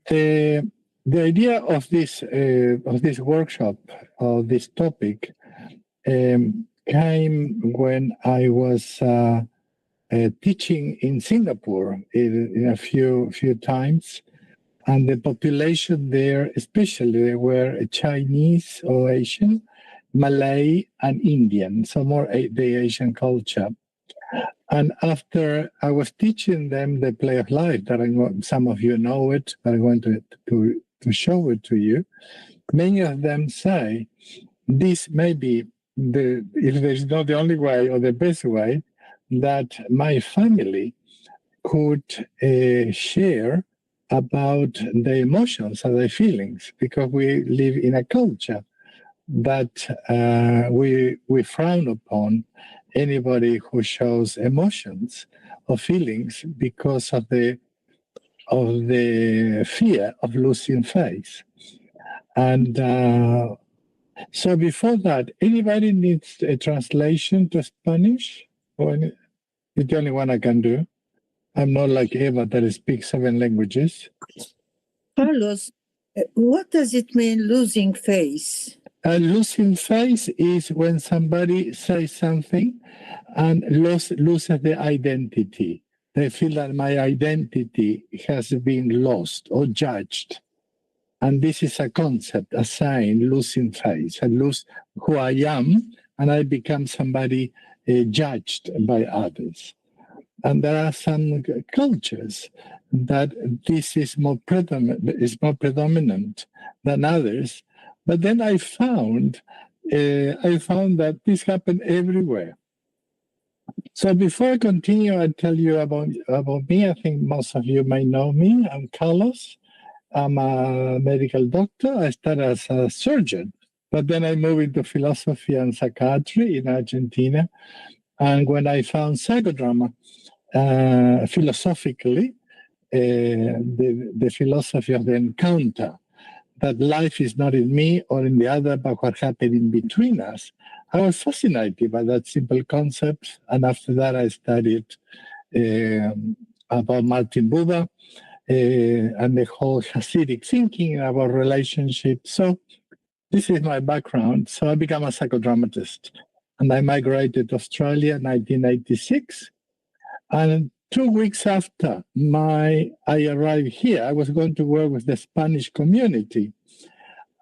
The idea of this workshop, of this topic, came when I was teaching in Singapore in a few times, and the population there, especially, they were Chinese or Asian, Malay, and Indian, so more the Asian culture. And after I was teaching them the play of life, that some of you know it, but I'm going to show it to you. Many of them say this may be if there's not the only way or the best way, that my family could share about the emotions and the feelings, because we live in a culture that we frown upon anybody who shows emotions or feelings because of the fear of losing face. And so before that, anybody needs a translation to Spanish? Or it's the only one I can do. I'm not like Eva that speaks 7 languages. Carlos, what does it mean, losing face? Losing face is when somebody says something and loses the identity. They feel that my identity has been lost or judged. And this is a concept, a sign, losing face. I lose who I am, and I become somebody judged by others. And there are some cultures that this is more predominant than others. But then I found that this happened everywhere. So before I continue, I'll tell you about me. I think most of you may know me. I'm Carlos. I'm a medical doctor. I started as a surgeon, but then I moved into philosophy and psychiatry in Argentina. And when I found psychodrama, philosophically, the philosophy of the encounter, that life is not in me or in the other, but what happened in between us, I was fascinated by that simple concept. And after that, I studied about Martin Buber and the whole Hasidic thinking about relationships. So this is my background. So I became a psychodramatist. And I migrated to Australia in 1986. And 2 weeks after I arrived here, I was going to work with the Spanish community.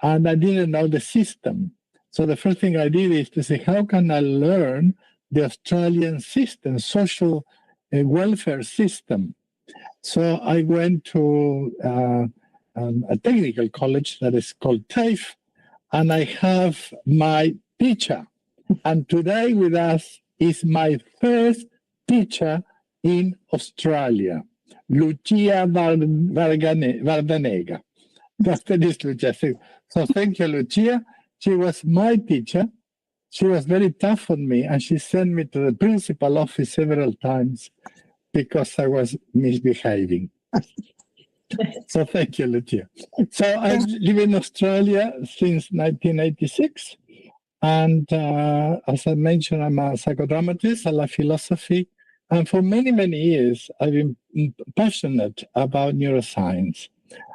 And I didn't know the system. So the first thing I did is to say, how can I learn the Australian system, social welfare system? So I went to a technical college that is called TAFE, and I have my teacher. And today with us is my first teacher in Australia, Lucia Vardanega. That is Lucia. So thank you, Lucia. She was my teacher. She was very tough on me, and she sent me to the principal office several times because I was misbehaving. So thank you, Lucia. So I live in Australia since 1986. And as I mentioned, I'm a psychodramatist. I love philosophy. And for many, many years, I've been passionate about neuroscience.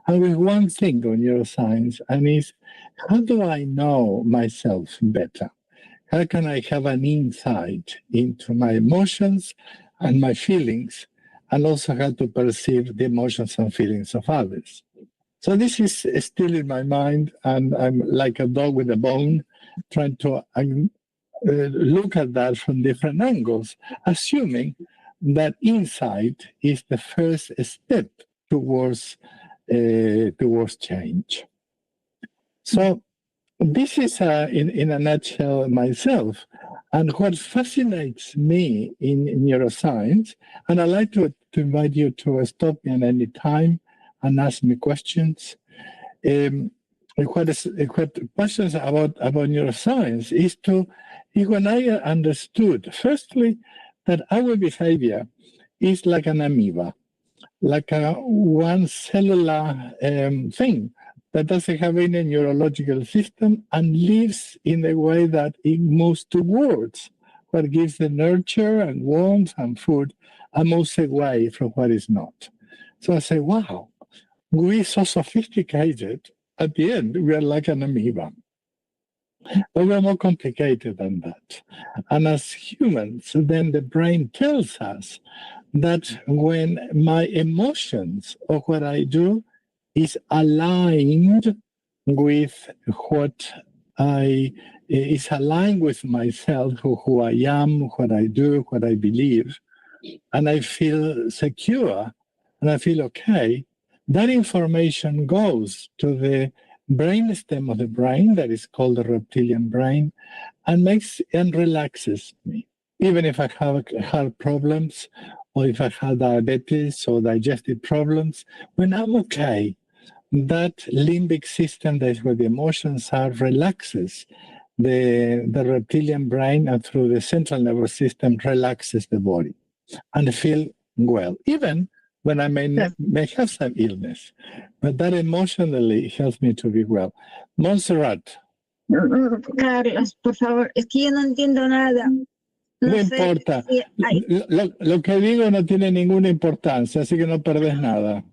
And with one thing on neuroscience, and is how do I know myself better? How can I have an insight into my emotions and my feelings, and also how to perceive the emotions and feelings of others? So this is still in my mind, and I'm like a dog with a bone, trying to look at that from different angles, assuming that insight is the first step towards change. So this is in a nutshell myself. And what fascinates me in neuroscience, and I'd like to invite you to stop me at any time and ask me questions. What questions about neuroscience is when I understood, firstly, that our behavior is like an amoeba, like a one cellular thing that doesn't have any neurological system and lives in the way that it moves towards what gives the nurture and warmth and food, and moves away from what is not. So I say, wow, we're so sophisticated, at the end, we are like an amoeba. But we're more complicated than that. And as humans, then the brain tells us that when my emotions or what I do is aligned with what is aligned with myself, who I am, what I do, what I believe, and I feel secure and I feel okay, that information goes to the brain stem of the brain that is called the reptilian brain and relaxes me. Even if I have heart problems or if I have diabetes or digestive problems, when I'm okay, that limbic system, that is where the emotions are, relaxes the reptilian brain, and through the central nervous system relaxes the body and I feel well, even when I may have some illness. But that emotionally helps me to be well. Montserrat. Carlos, por favor, es que yo no entiendo nada. No importa. Lo que digo no tiene ninguna importancia, así que no perdés nada.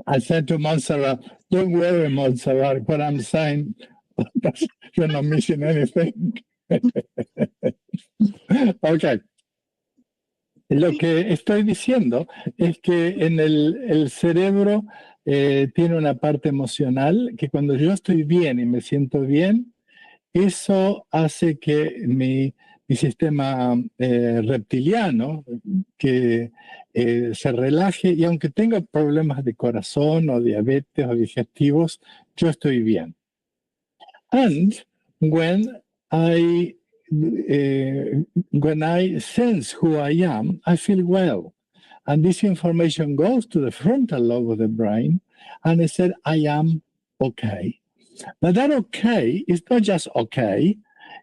I said to Montserrat, don't worry, Montserrat, what I'm saying, you're not missing anything. Okay. Lo que estoy diciendo es que en el cerebro tiene una parte emocional que cuando yo estoy bien y me siento bien, eso hace que mi sistema reptiliano que se relaje y aunque tenga problemas de corazón o diabetes o digestivos, yo estoy bien. And when I sense who I am, I feel well. And this information goes to the frontal lobe of the brain, and it said, I am okay. But that okay is not just okay,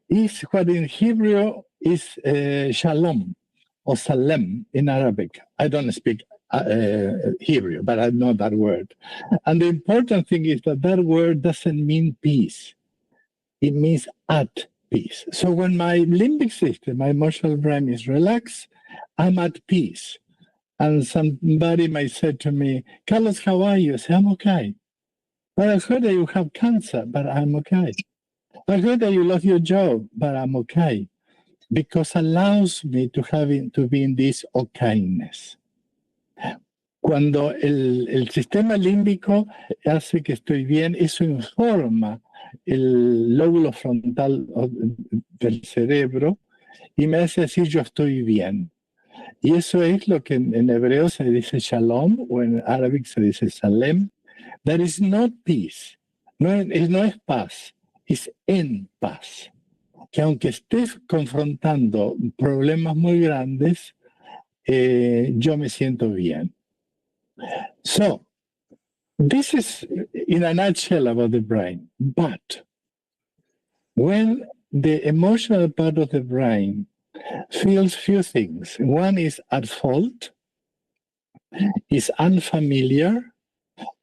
it's what in Hebrew is shalom or salem in Arabic. I don't speak Hebrew, but I know that word. And the important thing is that that word doesn't mean peace. It means at peace. So when my limbic system, my emotional brain is relaxed, I'm at peace. And somebody might say to me, Carlos, how are you? I say, I'm okay. But I heard that you have cancer, but I'm okay. I heard that you lost your job, but I'm okay. Because allows me to be in this okayness. Cuando el sistema límbico hace que estoy bien, eso informa el lóbulo frontal del cerebro y me hace decir yo estoy bien. Y eso es lo que en hebreo se dice shalom o en árabe se dice salem. That is not peace. No es paz, es en paz. Que aunque estés confrontando problemas muy grandes, yo me siento bien. So, this is in a nutshell about the brain. But when the emotional part of the brain feels few things, one is at fault, is unfamiliar,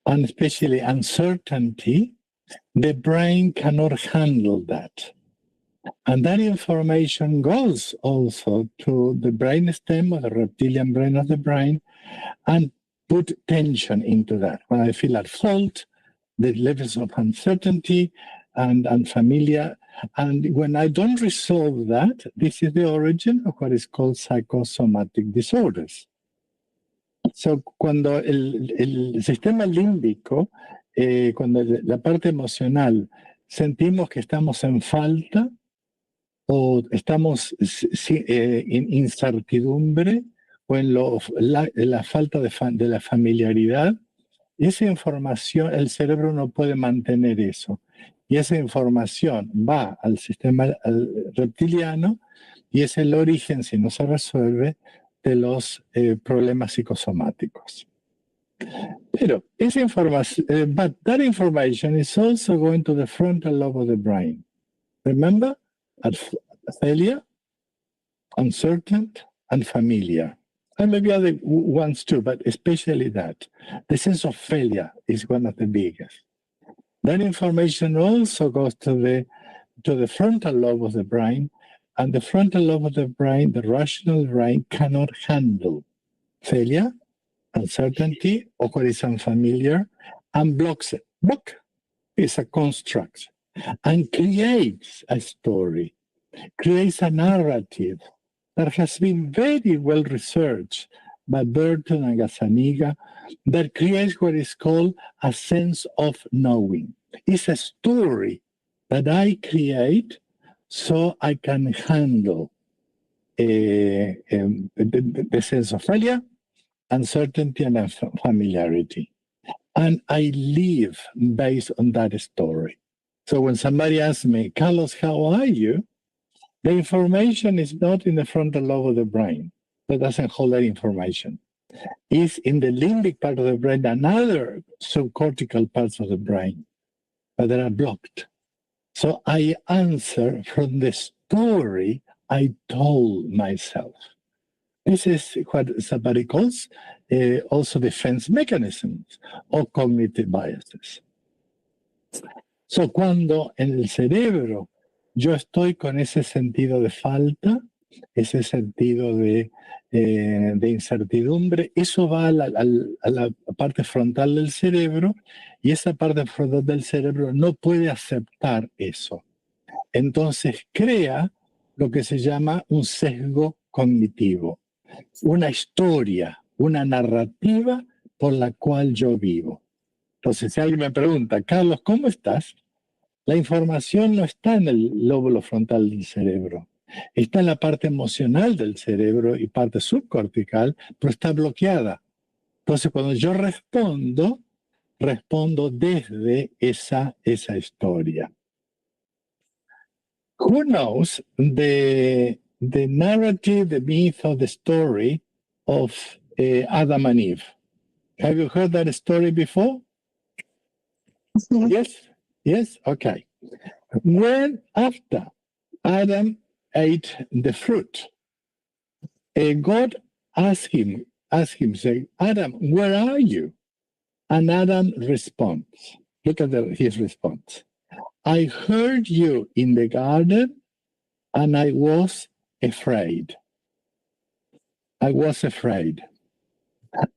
and especially uncertainty, the brain cannot handle that. And that information goes also to the brainstem or the reptilian brain of the brain and put tension into that. When I feel at fault, the levels of uncertainty and unfamiliar. And when I don't resolve that, this is the origin of what is called psychosomatic disorders. So, cuando el sistema límbico, cuando la parte emocional, sentimos que estamos en falta o estamos en incertidumbre o en la falta de la familiaridad, esa información, el cerebro no puede mantener eso. Y esa información va al sistema reptiliano y es el origen, si no se resuelve, de los problemas psicosomáticos. Pero esa información, but that information is also going to the frontal lobe of the brain. Remember, failure, uncertain, and familiar. And maybe other ones too, but especially that. The sense of failure is one of the biggest. That information also goes to the frontal lobe of the brain, and the frontal lobe of the brain, the rational brain, cannot handle failure, uncertainty, or what is unfamiliar, and blocks it. Block is a construct and creates a story, creates a narrative that has been very well researched by Burton and Gazzaniga, that creates what is called a sense of knowing. It's a story that I create so I can handle the sense of failure, uncertainty, and familiarity. And I live based on that story. So when somebody asks me, Carlos, how are you? The information is not in the frontal lobe of the brain. That doesn't hold that information. It's in the limbic part of the brain and other subcortical parts of the brain, but they are blocked. So I answer from the story I told myself. This is what somebody calls also defense mechanisms or cognitive biases. So cuando en el cerebro yo estoy con ese sentido de falta, ese sentido de incertidumbre, eso va a la parte frontal del cerebro y esa parte frontal del cerebro no puede aceptar eso. Entonces crea lo que se llama un sesgo cognitivo, una historia, una narrativa por la cual yo vivo. Entonces, si alguien me pregunta, Carlos, ¿cómo estás? La información no está en el lóbulo frontal del cerebro. Está en la parte emocional del cerebro y parte subcortical, pero está bloqueada. Entonces, cuando yo respondo desde esa historia. Who knows the narrative, the myth, or the story of Adam and Eve? Have you heard that story before? Yes? Yes? Okay. When after Adam ate the fruit, God asked him, say, Adam, where are you? And Adam responds. Look at his response. I heard you in the garden and I was afraid. I was afraid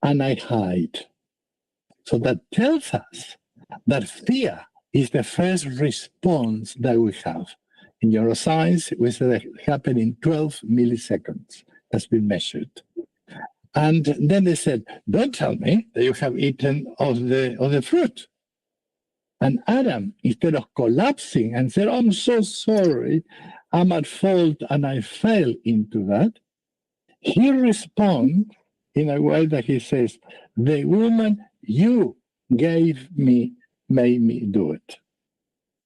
and I hide. So that tells us that fear is the first response that we have. In neuroscience, we say that it happened in 12 milliseconds. That's been measured. And then they said, don't tell me that you have eaten of the fruit. And Adam, instead of collapsing and said, I'm so sorry, I'm at fault and I fell into that, he responds in a way that he says, the woman you gave me made me do it.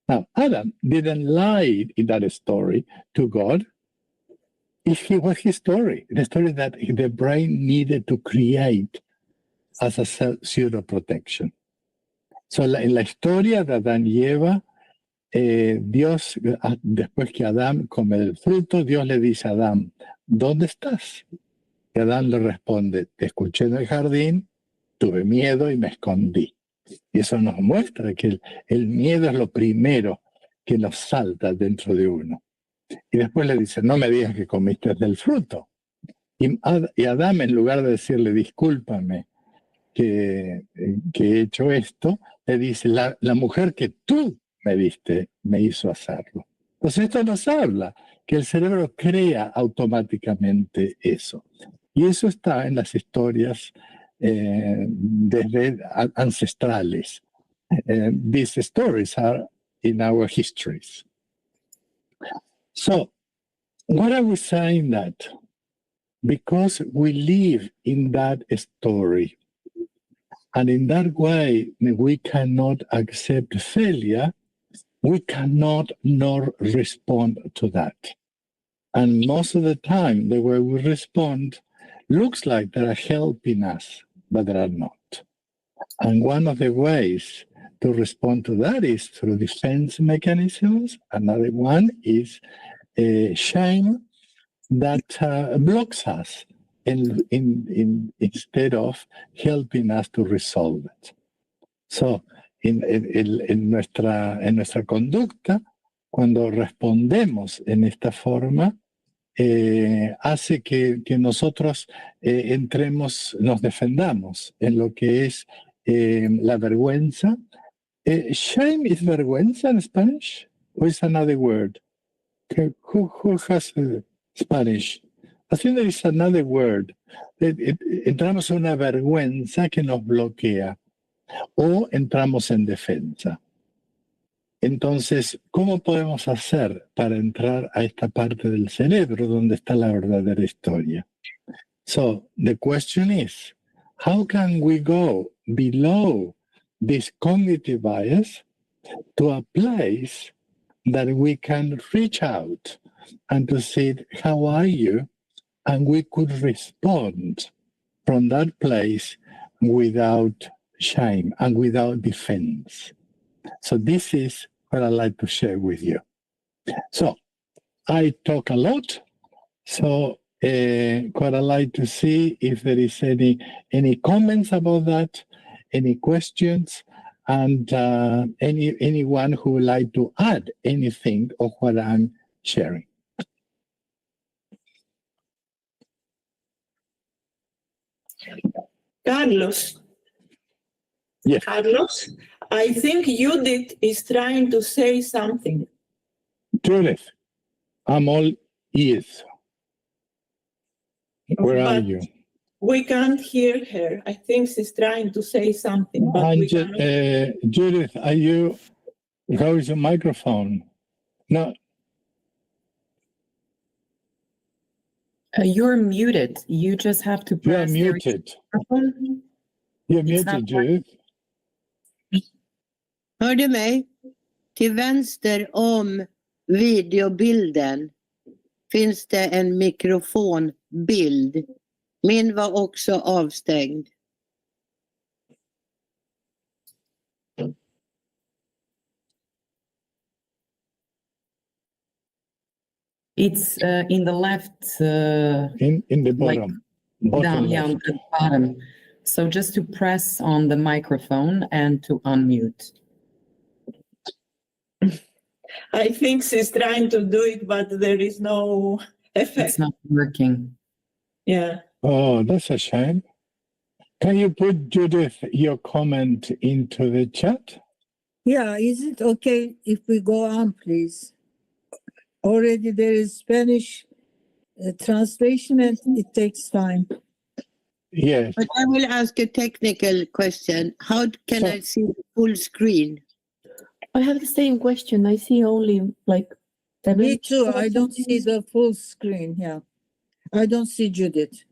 Now, Adam didn't lie in that story to God. It was his story, the story that the brain needed to create as a pseudo-protection. So, en la historia de Adán y Eva, Dios, después que Adán come el fruto, Dios le dice a Adán, ¿dónde estás? Y Adán le responde, te escuché en el jardín, tuve miedo y me escondí. Y eso nos muestra que el miedo es lo primero que nos salta dentro de uno. Y después le dice, no me digas que comiste del fruto. Y Adán, en lugar de decirle, discúlpame que he hecho esto, le dice, la mujer que tú me diste me hizo hacerlo. Entonces esto nos habla que el cerebro crea automáticamente eso. Y eso está en las historias desde ancestrales. These stories are in our histories. So, what are we saying that? Because we live in that story, and in that way we cannot accept failure, we cannot nor respond to that. And most of the time, the way we respond looks like they are helping us, but they are not. And one of the ways to respond to that is through defense mechanisms. Another one is shame that blocks us instead of helping us to resolve it. So, en nuestra conducta, cuando respondemos en esta forma, hace que nosotros nos defendamos en lo que es la vergüenza. Shame is vergüenza in Spanish, or is another word? Who has Spanish? I think there is another word. Entramos en una vergüenza que nos bloquea o entramos en defensa. Entonces, ¿cómo podemos hacer para entrar a esta parte del cerebro donde está la verdadera historia? So, the question is, how can we go below this cognitive bias to a place that we can reach out and to say, how are you? And we could respond from that place without shame and without defense. So this is what I'd like to share with you. So I talk a lot. So what I'd like to see if there is any comments about that, any questions, and anyone who would like to add anything of what I'm sharing. Carlos. Yes. Carlos, I think Judith is trying to say something. Judith, I'm all ears. Where are you? We can't hear her. I think she's trying to say something. But Judith, are you? How is your microphone? No. You're muted. You just have to press. You're muted. You're muted, Judith. Hör du mig? Till vänster om videobilden finns det en mikrofonbild. Min var också avstängd. It's in the left. In the bottom. Down, yeah, on the bottom. So just to press on the microphone and to unmute. I think she's trying to do it, but there is no effect. It's not working. Yeah. Oh, that's a shame. Can you put, Judith, your comment into the chat? Yeah, is it okay if we go on, please? Already there is Spanish translation and it takes time. Yes. But I will ask a technical question. How can I see the full screen? I have the same question. I see only like 7. Me too. I don't see the full screen. Yeah. I don't see Judith.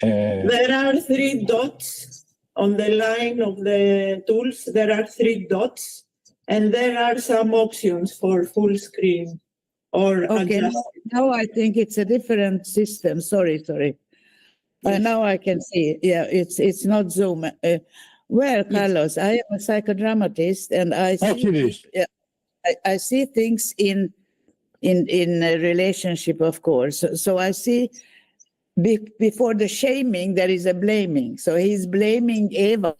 There are 3 dots on the line of the tools. There are 3 dots, and there are some options for full screen or Okay, now I think it's a different system. Sorry. Yes. Now I can see. Yeah, it's not Zoom. Well, Carlos, I am a psychodramatist, and I see things in a relationship, of course. So I see before the shaming there is a blaming. So he's blaming Eva.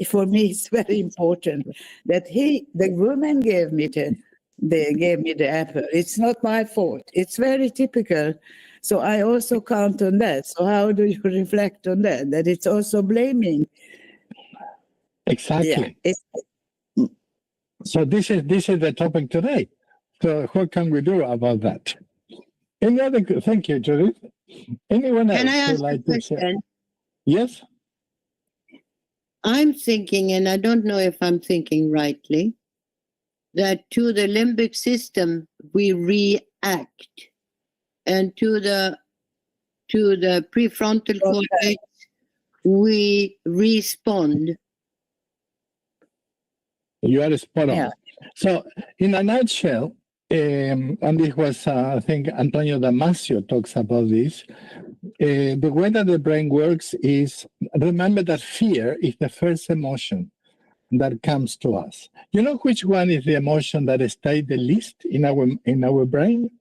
For me, it's very important that the woman gave me the apple. It's not my fault. It's very typical. So I also count on that. So how do you reflect on that? That it's also blaming. Exactly. Yeah, so this is the topic today. So what can we do about that? Thank you, Judith. Anyone else? Can I ask like a question? Yes. I'm thinking, and I don't know if I'm thinking rightly, that to the limbic system we react, and to the prefrontal cortex we respond. You are spot on. Yeah. So, in a nutshell, and this was, I think, Antonio Damasio talks about this. The way that the brain works is, remember that fear is the first emotion that comes to us. You know which one is the emotion that stays the least in our brain?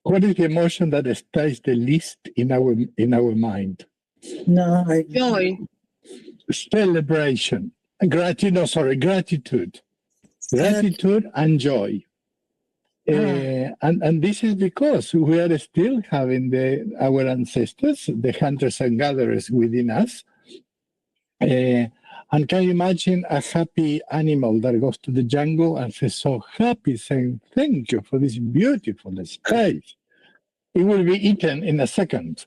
What is the emotion that stays the least in our mind? No, Joy. Celebration. Gratitude and joy. And this is because we are still having our ancestors, the hunters and gatherers within us. And can you imagine a happy animal that goes to the jungle and says, so happy, saying, thank you for this beautiful space. It will be eaten in a second.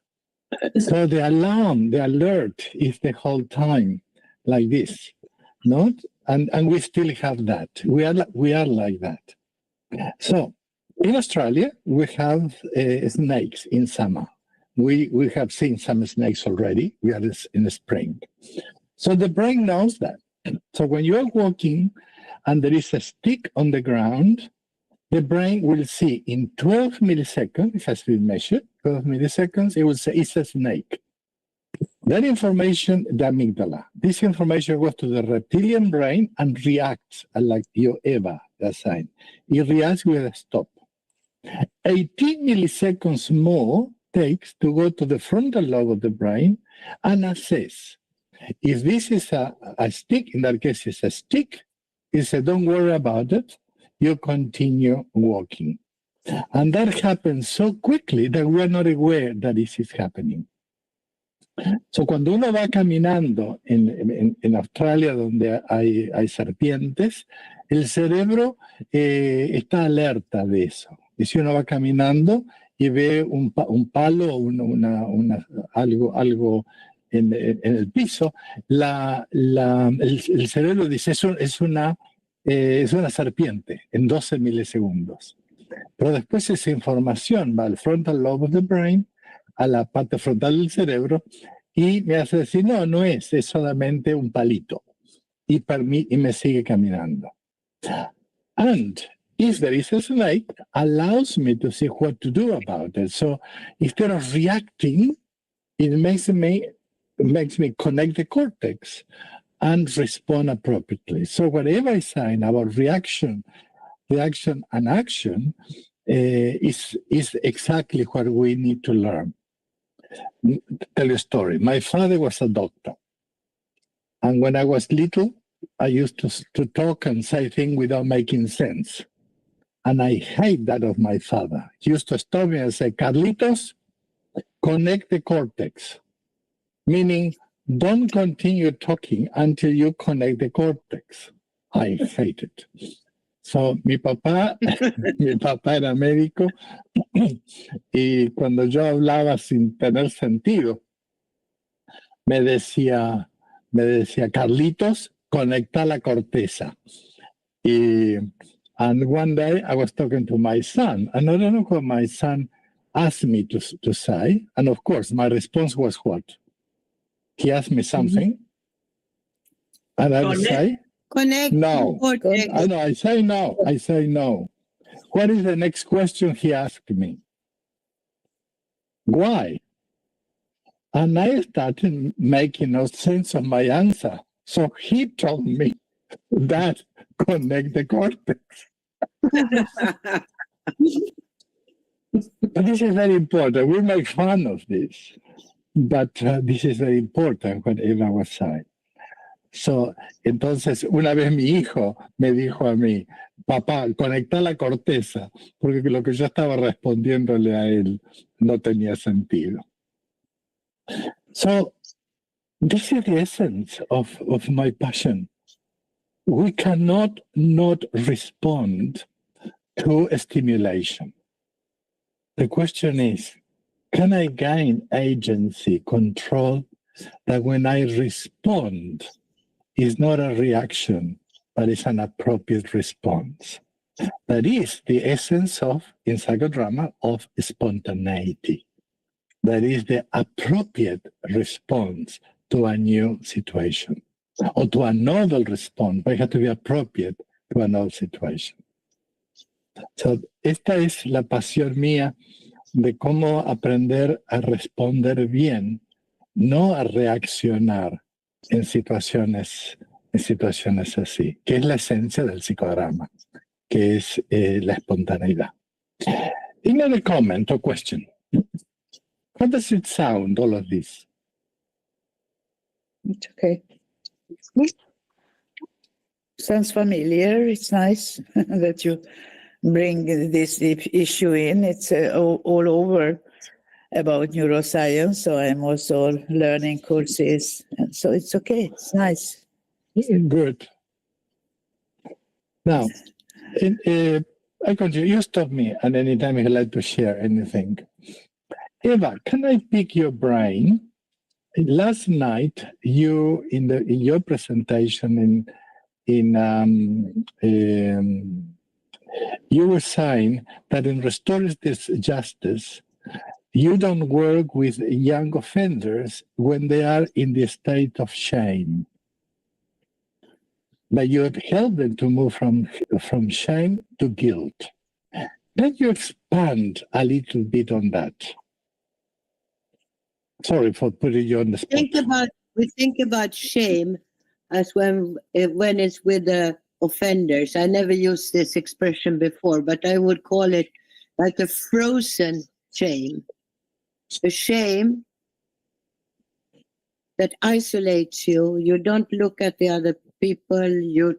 So the alarm, the alert is the whole time like this. Not? And we still have that. We are like that. So in Australia, we have snakes in summer. We have seen some snakes already. We are in the spring. So the brain knows that. So when you are walking and there is a stick on the ground, the brain will see in 12 milliseconds, it has been measured, 12 milliseconds, it will say it's a snake. That information, the amygdala, this information goes to the reptilian brain and reacts like your Eva, that sign. It reacts with a stop. 18 milliseconds more takes to go to the frontal lobe of the brain and assess. If this is a stick, in that case it's a stick, it says don't worry about it, you continue walking. And that happens so quickly that we are not aware that this is happening. So cuando uno va caminando en Australia donde hay serpientes, el cerebro está alerta de eso. Y si uno va caminando y ve un palo o algo en el piso, el cerebro dice es una serpiente en 12 milisegundos. Pero después esa información va al frontal lobe of the brain, a la parte frontal del cerebro, y me hace decir, no es solamente un palito. Y me sigue caminando. And if there is a snake, allows me to see what to do about it. So instead of reacting, it makes me connect the cortex and respond appropriately. So whatever I say about reaction and action is exactly what we need to learn. Tell you a story. My father was a doctor. And when I was little, I used to talk and say things without making sense. And I hate that of my father. He used to stop me and say, Carlitos, connect the cortex. Meaning, don't continue talking until you connect the cortex. I hate it. So, mi papá era médico y cuando yo hablaba sin tener sentido, me decía, Carlitos, conecta la corteza. And one day I was talking to my son, and I don't know what my son asked me to say. And of course, my response was what? He asked me something, and I would say, Connect no. cortex. I say no. What is the next question he asked me? Why? And I started making no sense of my answer. So he told me that connect the cortex. But this is very important. We make fun of this, but this is very important, what Eva was saying. So, entonces, una vez mi hijo me dijo a mí, papá, conecta la corteza, porque lo que yo estaba respondiéndole a él no tenía sentido. So, this is the essence of my passion. We cannot not respond to a stimulation. The question is, can I gain agency, control, that when I respond, is not a reaction, but it's an appropriate response. That is the essence in psychodrama, of spontaneity. That is the appropriate response to a new situation, or to a novel response, but it has to be appropriate to a novel situation. So, esta es la pasión mía de cómo aprender a responder bien, no a reaccionar en situaciones así, que es la esencia del psicodrama, que es la espontaneidad. Any comment or question? How does it sound, all of this? It's okay. Sounds familiar. It's nice that you bring this issue in. It's all over about neuroscience, so I'm also learning courses, and so it's okay. It's nice. Good. Now, I continue. You stop me at any time you'd like to share anything. Eva, can I pick your brain? Last night, you in your presentation you were saying that in restorative justice, you don't work with young offenders when they are in the state of shame, but you help them to move from shame to guilt. Can you expand a little bit on that? Sorry for putting you on the spot. We think about shame as when it's with the offenders. I never used this expression before, but I would call it like a frozen shame. A shame that isolates you. You don't look at the other people. You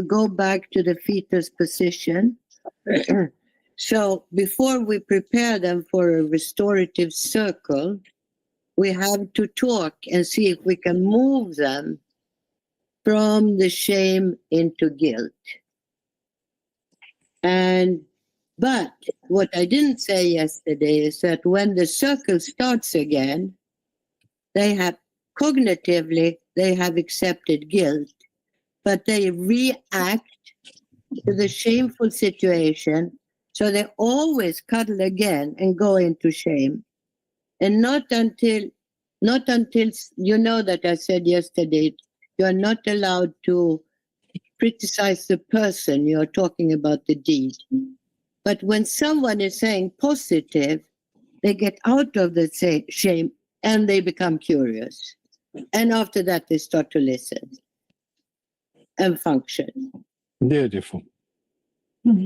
go back to the fetus position. So before we prepare them for a restorative circle, we have to talk and see if we can move them from the shame into guilt. But what I didn't say yesterday is that when the circle starts again, they have accepted guilt, but they react to the shameful situation. So they always cuddle again and go into shame. And not until, you know that I said yesterday, you're not allowed to criticize the person, you're talking about the deed. But when someone is saying positive, they get out of the shame and they become curious. And after that, they start to listen and function. Beautiful.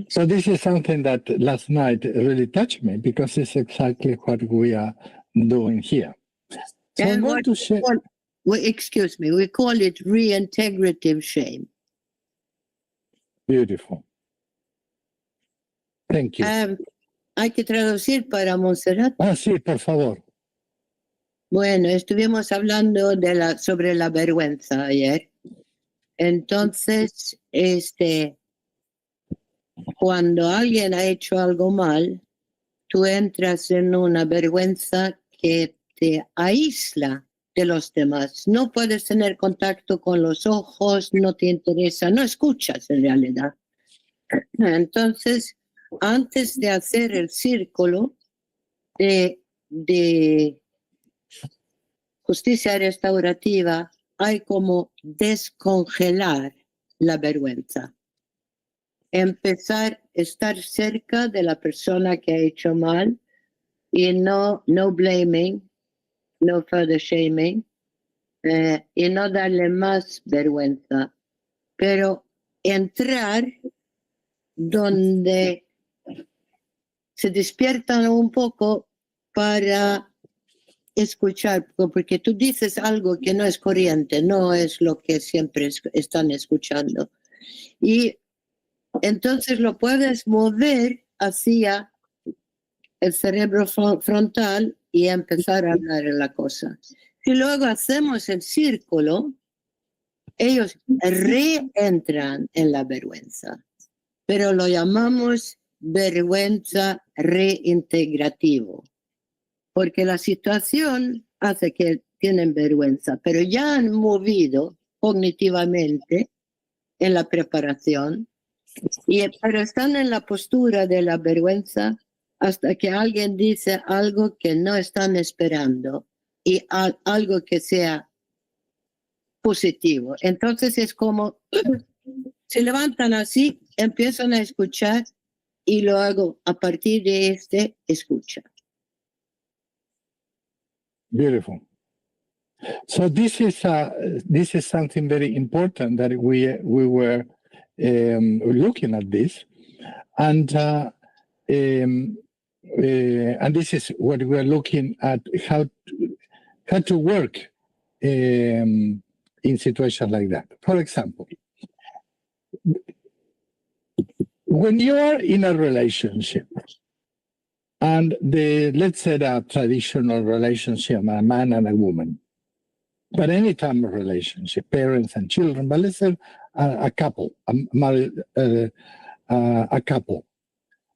So this is something that last night really touched me because it's exactly what we are doing here. So I'm going to share. Excuse me, we call it reintegrative shame. Beautiful. Thank you. Hay que traducir para Montserrat. Sí, por favor. Bueno, estuvimos hablando sobre la vergüenza ayer. Entonces, cuando alguien ha hecho algo mal, tú entras en una vergüenza que te aísla de los demás. No puedes tener contacto con los ojos, no te interesa, no escuchas en realidad. Entonces, antes de hacer el círculo de justicia restaurativa, hay como descongelar la vergüenza. Empezar a estar cerca de la persona que ha hecho mal y no blaming, no further shaming, y no darle más vergüenza, pero entrar donde se despiertan un poco para escuchar, porque tú dices algo que no es corriente, no es lo que siempre están escuchando. Y entonces lo puedes mover hacia el cerebro frontal y empezar a hablar en la cosa. Si luego hacemos el círculo, ellos reentran en la vergüenza, pero lo llamamos vergüenza reintegrativo, porque la situación hace que tienen vergüenza, pero ya han movido cognitivamente en la preparación, pero están en la postura de la vergüenza hasta que alguien dice algo que no están esperando y algo que sea positivo. Entonces es como se levantan así, empiezan a escuchar y luego a partir de escucha. Beautiful. So this is something very important that we were looking at this, and this is what we are looking at how to work in situations like that. For example, when you are in a relationship, and let's say a traditional relationship, a man and a woman, but any type of relationship, parents and children, but let's say a couple, a couple.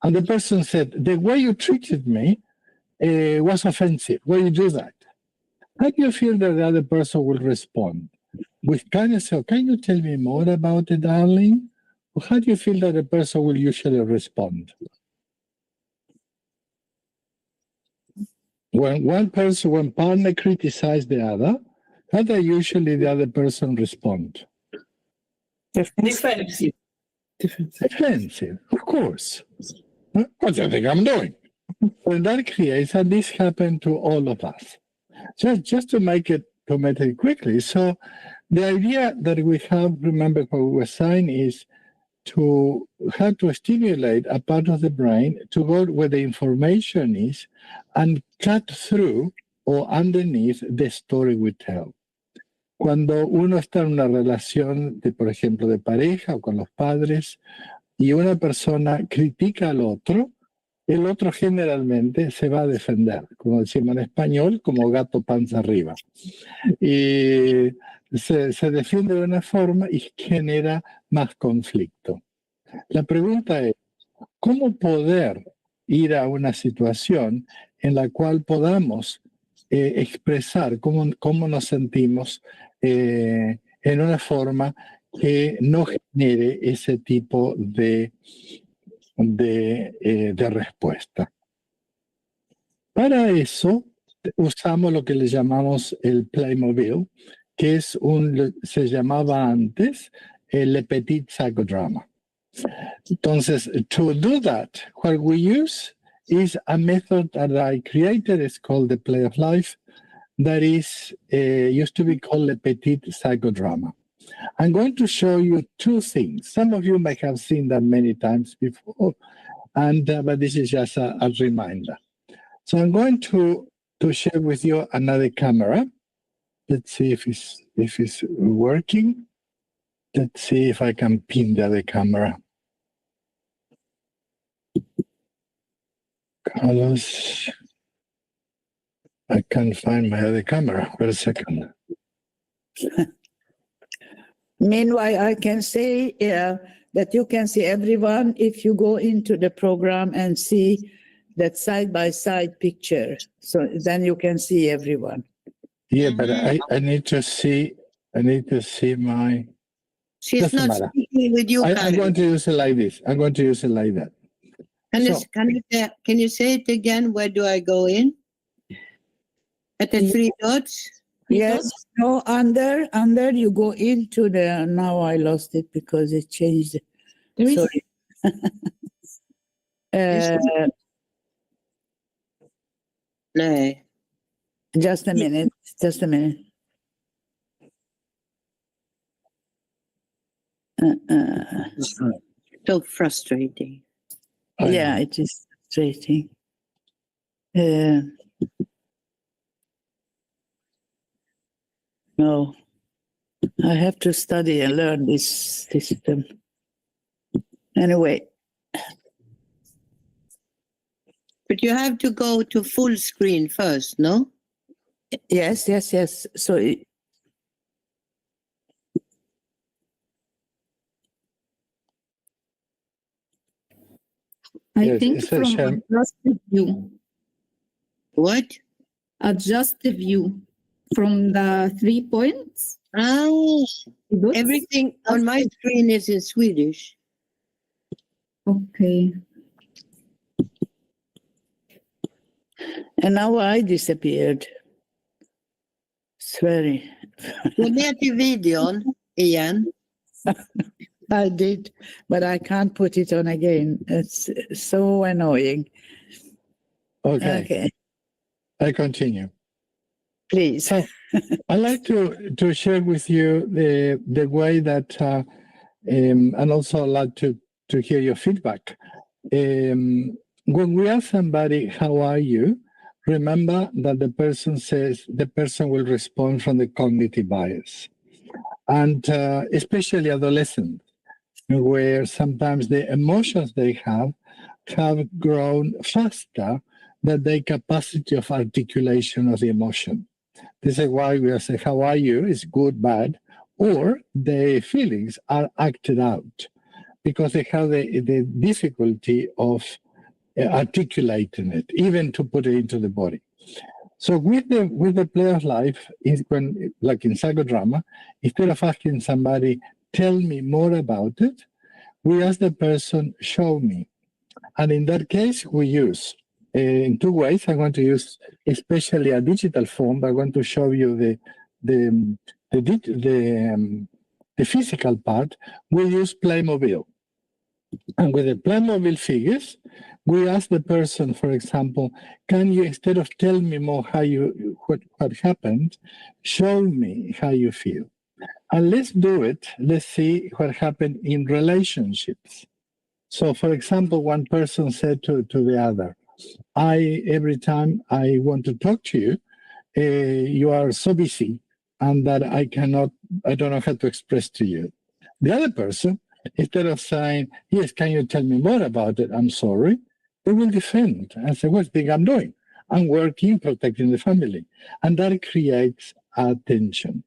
And the person said, the way you treated me was offensive. Why you do that? How do you feel that the other person will respond? With kindness, so can you tell me more about it, darling? Or how do you feel that the person will usually respond? When one partner criticizes the other, how does usually the other person respond? Defensive. Defensive, of course. What do you think I'm doing? Well, that creates, and this happened to all of us. Just to make it quickly. So the idea that we have, remember what we were saying, is to have to stimulate a part of the brain to go where the information is and cut through or underneath the story we tell. Cuando uno está en una relación, por ejemplo, de pareja o con los padres, y una persona critica al otro, el otro generalmente se va a defender, como decimos en español, como gato panza arriba. Y se defiende de una forma y genera más conflicto. La pregunta es, ¿cómo poder ir a una situación en la cual podamos expresar cómo nos sentimos en una forma que no genere ese tipo de respuesta? Para eso usamos lo que le llamamos el Playmobil, que se llamaba antes el Petit Psychodrama. Entonces, to do that, what we use is a method that I created. It's called the Play of Life. That is used to be called the Petit Psychodrama. I'm going to show you two things. Some of you may have seen that many times before, but this is just a reminder. So I'm going to share with you another camera. Let's see if it's working. Let's see if I can pin the other camera. Carlos, I can't find my other camera. Wait a second. Meanwhile, I can say that you can see everyone if you go into the program and see that side-by-side picture. So then you can see everyone. Yeah, but I need to see my... She's Doesn't not matter. speaking with you, I'm Karen. going to use it like this. I'm going to use it like that. Can you say it again? Where do I go in? At the three dots? Yes, no, under you go into the, now I lost it because it changed. Sorry. Play. Just a minute. So frustrating. Yeah, it is frustrating. No, I have to study and learn this system. Anyway. But you have to go to full screen first, no? Yes. So I Yes, think it's a from shame. adjusted view, What? adjusted view from the 3 points. Oh, dots. everything on my screen is in Swedish. Okay. and now I disappeared. It's very. Gå ner till videon igen. I did, but I can't put it on again. It's so annoying. Okay. I continue. Please. So I'd like to share with you the way that, and also I'd like to hear your feedback. When we ask somebody, how are you? Remember that the person will respond from the cognitive bias. And especially adolescents where sometimes the emotions they have grown faster than the capacity of articulation of the emotion. This is why we say, how are you? Is good, bad, or the feelings are acted out because they have the difficulty of articulating it, even to put it into the body. So with the play of life, is when, like in psychodrama, instead of asking somebody, tell me more about it, we ask the person, show me. And in that case, we use in two ways. I'm going to use especially a digital form. I'm going to show you the physical part. We use Playmobil. And with the Playmobil figures, we ask the person, for example, can you, instead of tell me more what happened, show me how you feel. And let's do it. Let's see what happened in relationships. So, for example, one person said to the other, every time I want to talk to you, you are so busy and that I don't know how to express to you. The other person, instead of saying, yes, can you tell me more about it? I'm sorry. They will defend and say, what do you think I'm doing? I'm working, protecting the family. And that creates a tension.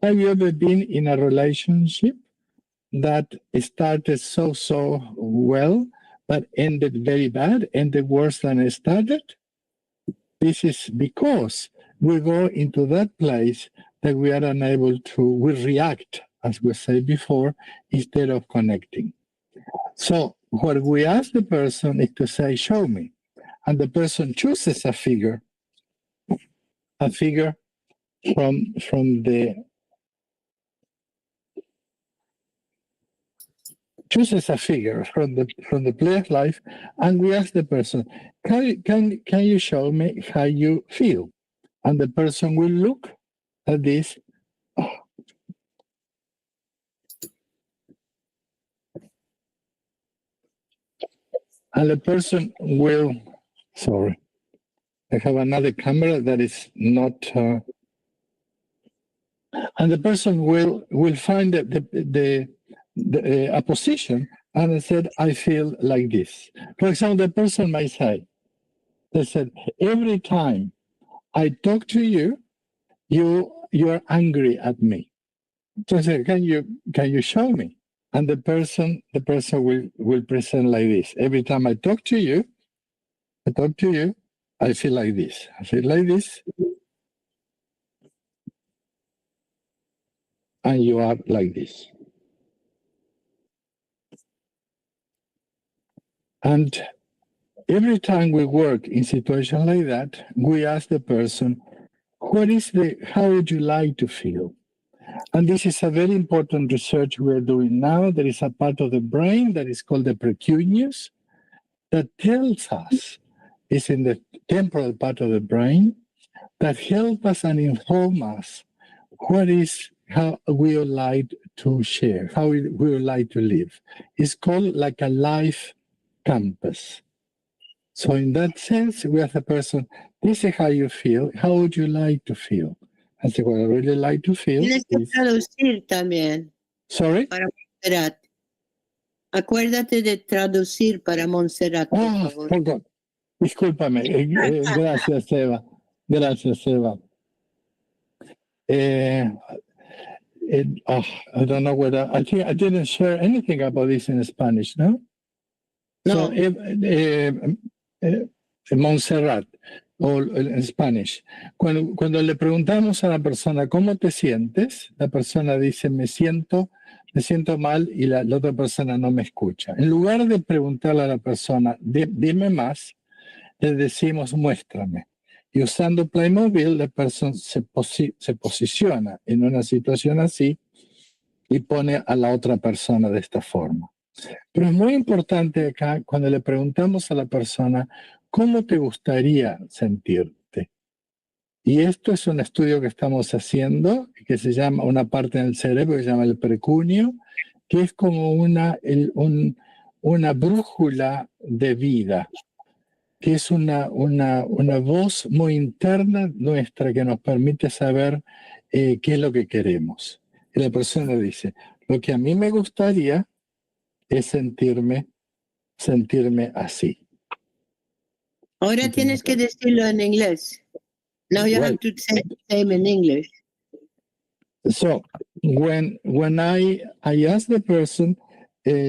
Have you ever been in a relationship that started so well, but ended very bad, ended worse than it started? This is because we go into that place that we are unable to, we react, as we said before, instead of connecting. So what we ask the person is to say, show me. And the person chooses a figure from the chooses a figure from the play of life, and we ask the person, can you show me how you feel? And the person will look at this. And the person will, sorry, I have another camera that is not, and the person will find a position and it said, I feel like this. For example, the person might say, they said, every time I talk to you, you are angry at me. So I said, can you show me? And the person will present like this. Every time I talk to you, I feel like this. I feel like this. And you are like this. And every time we work in situations like that, we ask the person, how would you like to feel? And this is a very important research we're doing now. There is a part of the brain that is called the precuneus that tells us, it's in the temporal part of the brain, that help us and inform us how we would like to share, how we would like to live. It's called like a life campus. So in that sense, we ask the person, this is how you feel, how would you like to feel? I say, what I really like to feel Tienes que is... traducir también Sorry? para Montserrat. Acuérdate de traducir para Montserrat, por favor. Perdón. Discúlpame. Gracias, Eva. Gracias, Eva. I don't know whether... I think I didn't share anything about this in Spanish, no? No. So, Montserrat, o en Spanish. Cuando le preguntamos a la persona, ¿cómo te sientes? La persona dice, me siento mal y la otra persona no me escucha. En lugar de preguntarle a la persona, dime más, le decimos, muéstrame. Y usando Playmobil, la persona se posiciona en una situación así y pone a la otra persona de esta forma. Pero es muy importante acá, cuando le preguntamos a la persona, ¿cómo te gustaría sentirte? Y esto es un estudio que estamos haciendo, que se llama, una parte del cerebro que se llama el precunio, que es como una brújula de vida, que es una voz muy interna nuestra que nos permite saber qué es lo que queremos. Y la persona dice, lo que a mí me gustaría es sentirme así. Ahora tienes que decirlo en inglés. Now you have to say the same in English. So when I ask the person,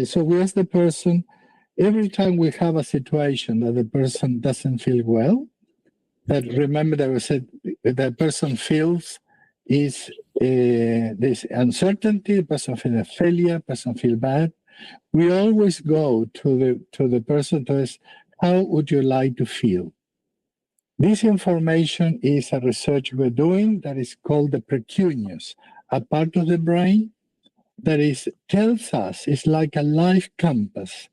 so we ask the person every time we have a situation that the person doesn't feel well. That remember that we said the person feels is this uncertainty. The person feels a failure. Person feel bad. We always go to the person to ask, how would you like to feel? This information is a research we're doing that is called the precuneus, a part of the brain that tells us, it's like a life compass,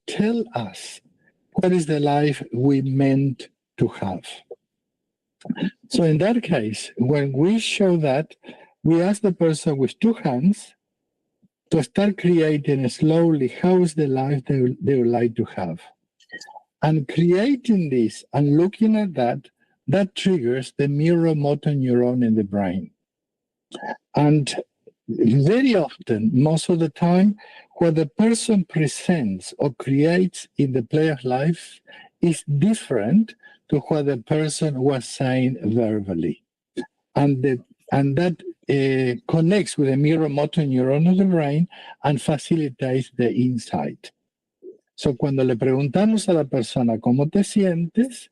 tell us what is the life we meant to have. So in that case, when we show that, we ask the person with two hands to start creating slowly how is the life they would like to have. And creating this and looking at that triggers the mirror motor neuron in the brain. And very often, most of the time, what the person presents or creates in the play of life is different to what the person was saying verbally. And that connects with the mirror motor neuron of the brain and facilitates the insight. So, cuando le preguntamos a la persona cómo te sientes,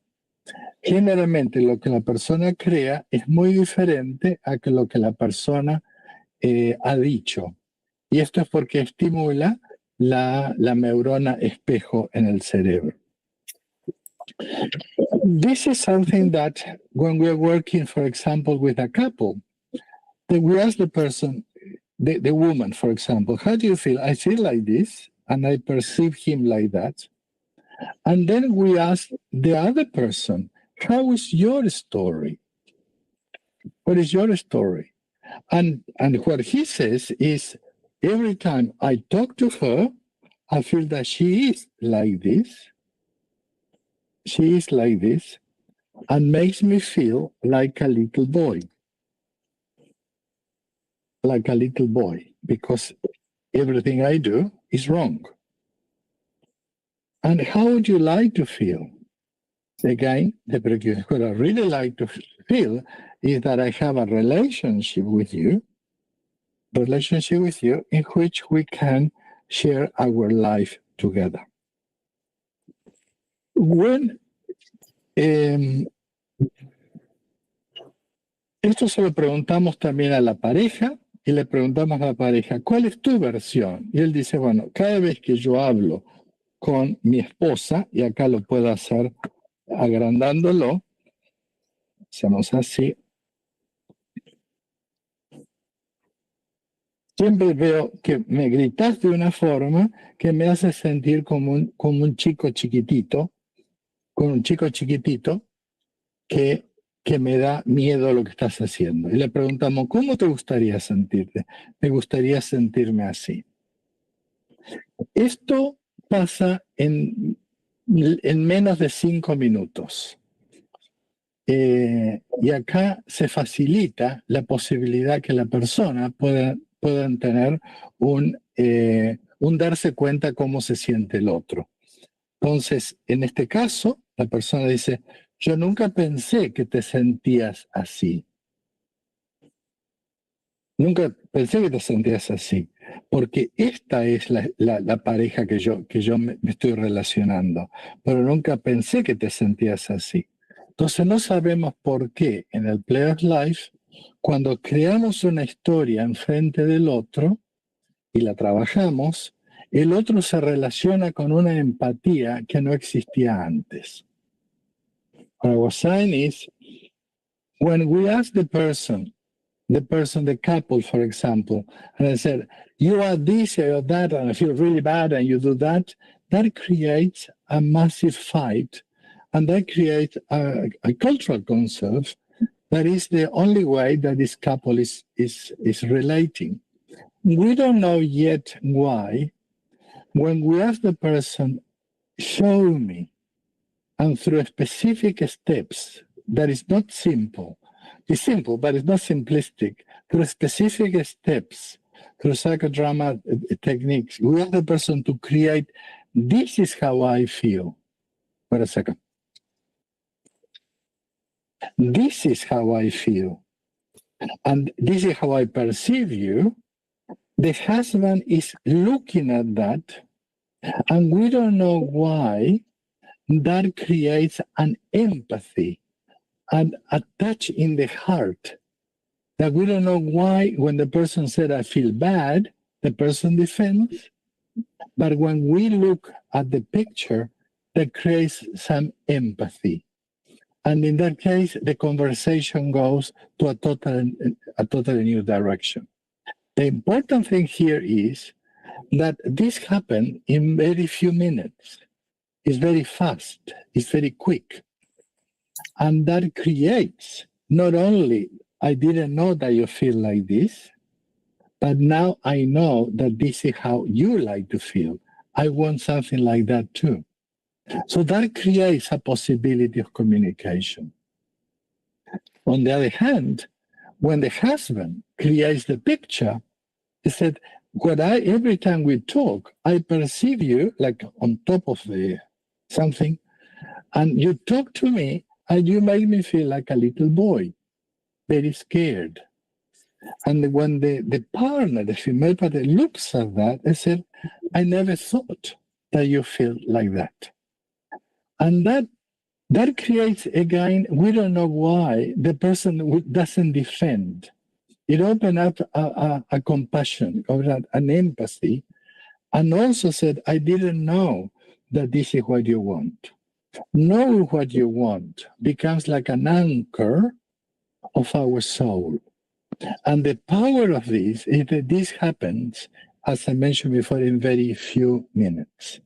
generalmente lo que la persona crea es muy diferente a que lo que la persona ha dicho. Y esto es porque estimula la neurona espejo en el cerebro. This is something that when we're working, for example, with a couple, we ask the person, the woman, for example, how do you feel? I feel like this, and I perceive him like that. And then we ask the other person, how is your story? What is your story? And what he says is, every time I talk to her, I feel that she is like this. She is like this, and makes me feel like a little boy. Like a little boy, because everything I do is wrong. And how would you like to feel? Again, what I really like to feel is that I have a relationship with you in which we can share our life together. When esto se lo preguntamos también a la pareja y le preguntamos a la pareja, ¿cuál es tu versión? Y él dice, bueno, cada vez que yo hablo con mi esposa, y acá lo puedo hacer agrandándolo, hacemos así, siempre veo que me gritas de una forma que me hace sentir como un chico chiquitito, que me da miedo lo que estás haciendo. Y le preguntamos, ¿cómo te gustaría sentirte? Me gustaría sentirme así. Esto pasa en menos de 5 minutos. Y acá se facilita la posibilidad que la persona puedan tener un darse cuenta cómo se siente el otro. Entonces, en este caso, la persona dice, yo nunca pensé que te sentías así. Nunca pensé que te sentías así, porque esta es la pareja que yo me estoy relacionando, pero nunca pensé que te sentías así. Entonces no sabemos por qué en el Play of Life, cuando creamos una historia enfrente del otro y la trabajamos, el otro se relaciona con una empatía que no existía antes. What I was saying is, when we ask the couple, for example, and I said, you are this or that, and I feel really bad, and you do that, that creates a massive fight, and that creates a cultural conserve that is the only way that this couple is relating. We don't know yet why. When we ask the person, show me, and through specific steps, that is not simple. It's simple, but it's not simplistic. Through specific steps, through psychodrama techniques, we ask the person to create, this is how I feel. Wait a second. This is how I feel. And this is how I perceive you. The husband is looking at that, and we don't know why that creates an empathy and a touch in the heart that we don't know why when the person said, I feel bad, the person defends. But when we look at the picture, that creates some empathy. And in that case, the conversation goes to a totally new direction. The important thing here is that this happened in very few minutes. It's very fast, it's very quick. And that creates not only, I didn't know that you feel like this, but now I know that this is how you like to feel. I want something like that too. So that creates a possibility of communication. On the other hand, when the husband creates the picture, he said, every time we talk, I perceive you like on top of something, and you talk to me and you make me feel like a little boy, very scared. And when the partner, the female partner, looks at that, they said, I never thought that you feel like that. And that creates, again, we don't know why the person doesn't defend. It opened up a compassion, an empathy, and also said, I didn't know that this is what you want. Knowing what you want becomes like an anchor of our soul. And the power of this is that this happens, as I mentioned before, in very few minutes.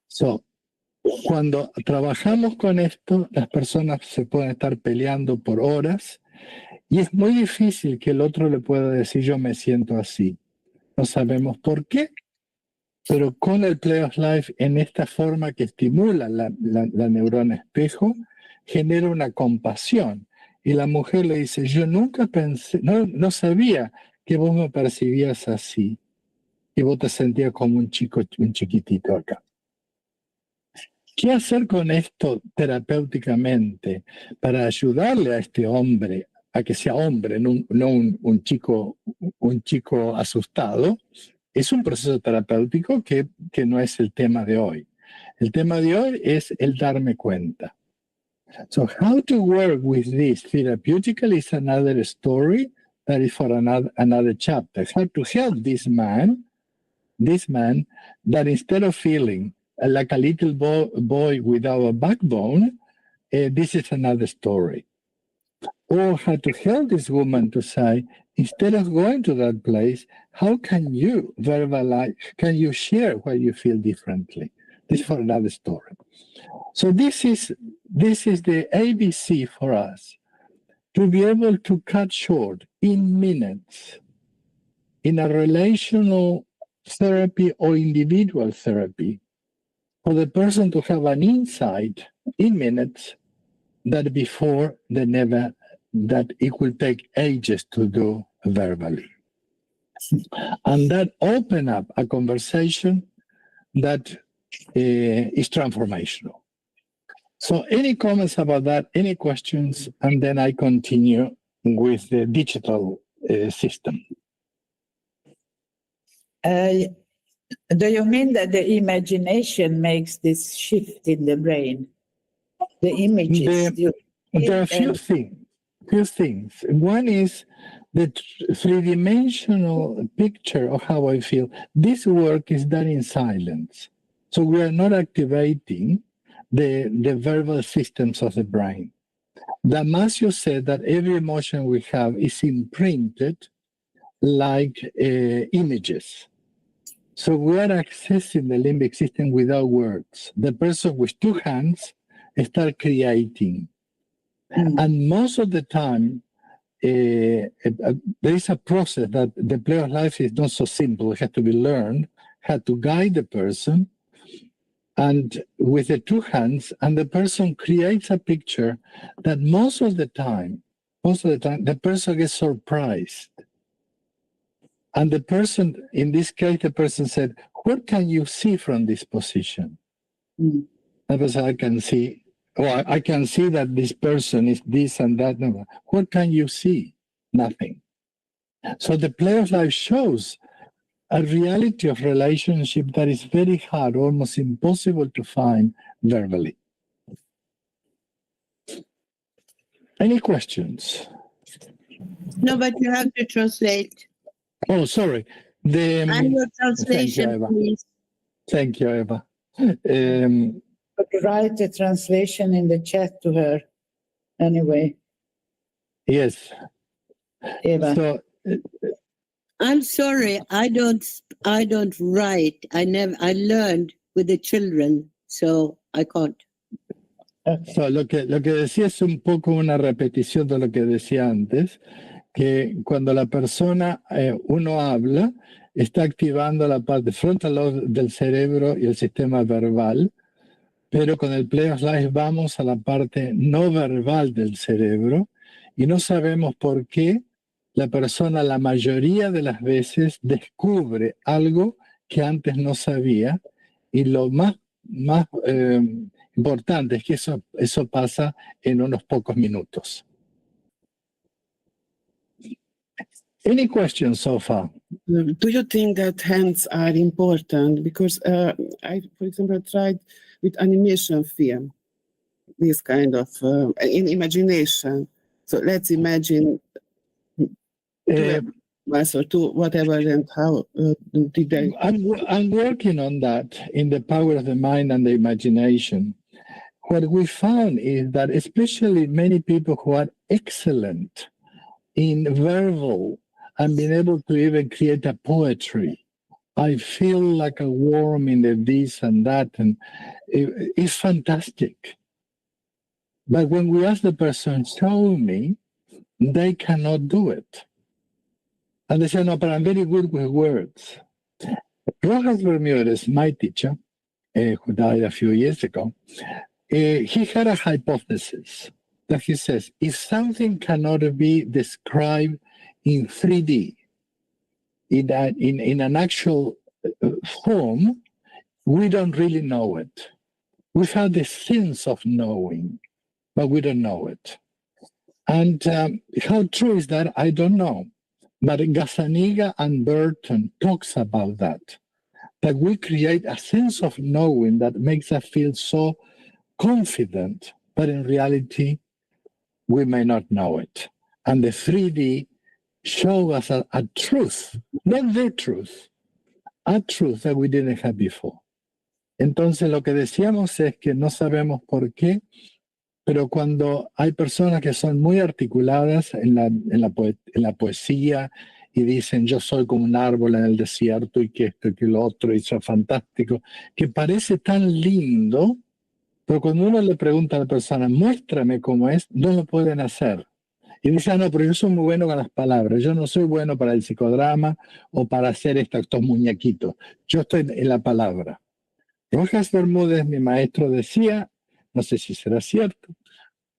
So, cuando trabajamos con esto, las personas se pueden estar peleando por horas y es muy difícil que el otro le pueda decir yo me siento así. No sabemos por qué, pero con el Play of Life, en esta forma que estimula la neurona espejo, genera una compasión. Y la mujer le dice, yo nunca pensé, no sabía que vos me percibías así. Y vos te sentías como un chiquitito acá. ¿Qué hacer con esto terapéuticamente para ayudarle a este hombre a que sea hombre, no un chico asustado? Es un proceso terapéutico que no es el tema de hoy. El tema de hoy es el darme cuenta. So how to work with this therapeutically is another story that is for another chapter. How to help this man that instead of feeling like a little boy without a backbone, this is another story. Or how to help this woman to say, instead of going to that place, how can you verbalize, can you share what you feel differently? This is for another story. So this is the ABC for us, to be able to cut short in minutes in a relational therapy or individual therapy, for the person to have an insight in minutes that before that it will take ages to do verbally. And that open up a conversation that is transformational. So any comments about that, any questions, and then I continue with the digital system. Do you mean that the imagination makes this shift in the brain? The images? There are a few things. One is the three-dimensional picture of how I feel. This work is done in silence. So we are not activating the verbal systems of the brain. Damasio said that every emotion we have is imprinted like images. So we are accessing the limbic system without words. The person with two hands start creating. And most of the time, there is a process that the Play of Life is not so simple. It has to be learned, how to guide the person, and with the two hands, and the person creates a picture that most of the time, the person gets surprised. And the person, in this case, the person said, what can you see from this position? Mm. The person, I can see, well, I can see that this person is this and that. No. What can you see? Nothing. So the play of life shows a reality of relationship that is very hard, almost impossible to find verbally. Any questions? No, but you have to translate. Oh, sorry. And your Thank you, translation, Eva. please. Thank you, Eva. But write the translation in the chat to her. Anyway, Yes. Eva. So, I'm sorry, I don't write. I learned with the children, so I can't. Okay. so lo que decía es un poco una repetición de lo que decía antes, que cuando la persona, uno habla, está activando la parte frontal lobe del cerebro y el sistema verbal, pero con el Play of Life vamos a la parte no verbal del cerebro y no sabemos por qué la persona la mayoría de las veces descubre algo que antes no sabía y lo más importante es que eso pasa en unos pocos minutos. Any questions so far? Do you think that hands are important? Because I, for example, tried with animation film, this kind of in imagination. So let's imagine or two, whatever, and how did they? I'm working on that in the power of the mind and the imagination. What we found is that especially many people who are excellent in verbal and being able to even create a poetry, I feel like a worm in the this and that, and it's fantastic. But when we ask the person, show me, they cannot do it. And they say, no, but I'm very good with words. Rojas Bermúdez, my teacher, who died a few years ago, he had a hypothesis that he says, if something cannot be described in 3D, in an actual form, we don't really know it. We've had the sense of knowing, but we don't know it. And how true is that? I don't know. But Gazzaniga and Burton talks about that we create a sense of knowing that makes us feel so confident, but in reality, we may not know it. And the 3D show us a truth, not the truth, a truth that we didn't have before. Entonces, lo que decíamos es que no sabemos por qué, pero cuando hay personas que son muy articuladas en la poesía y dicen yo soy como un árbol en el desierto y que esto y que lo otro y eso es fantástico, que parece tan lindo, pero cuando uno le pregunta a la persona, muéstrame cómo es, no lo pueden hacer. Y dice, no, pero yo soy muy bueno con las palabras, yo no soy bueno para el psicodrama o para hacer estos muñequitos, yo estoy en la palabra. Rojas Bermúdez, mi maestro, decía, no sé si será cierto,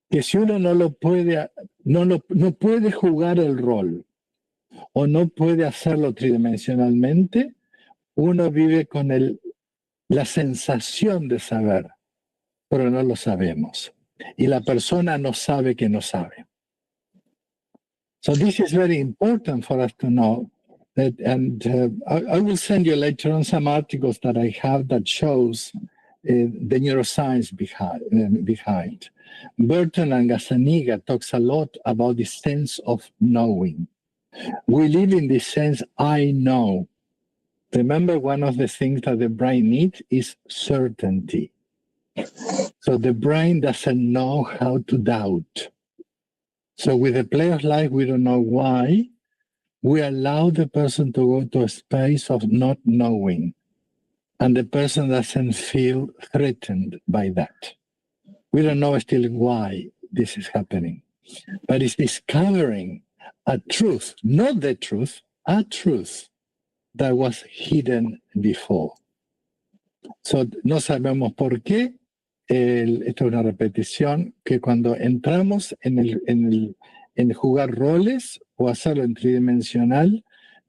que si uno no puede jugar el rol o no puede hacerlo tridimensionalmente, uno vive con la sensación de saber, pero no lo sabemos. Y la persona no sabe que no sabe. So this is very important for us to know that, and I will send you later on some articles that I have that shows the neuroscience behind. Burton and Gazzaniga talks a lot about the sense of knowing. We live in this sense, I know. Remember, one of the things that the brain needs is certainty. So the brain doesn't know how to doubt. So with the play of life, we don't know why. We allow the person to go to a space of not knowing. And the person doesn't feel threatened by that. We don't know still why this is happening. But it's discovering a truth, not the truth, a truth that was hidden before. So, no sabemos por qué. Esto es una repetición, que cuando entramos en jugar roles o hacerlo en tridimensional,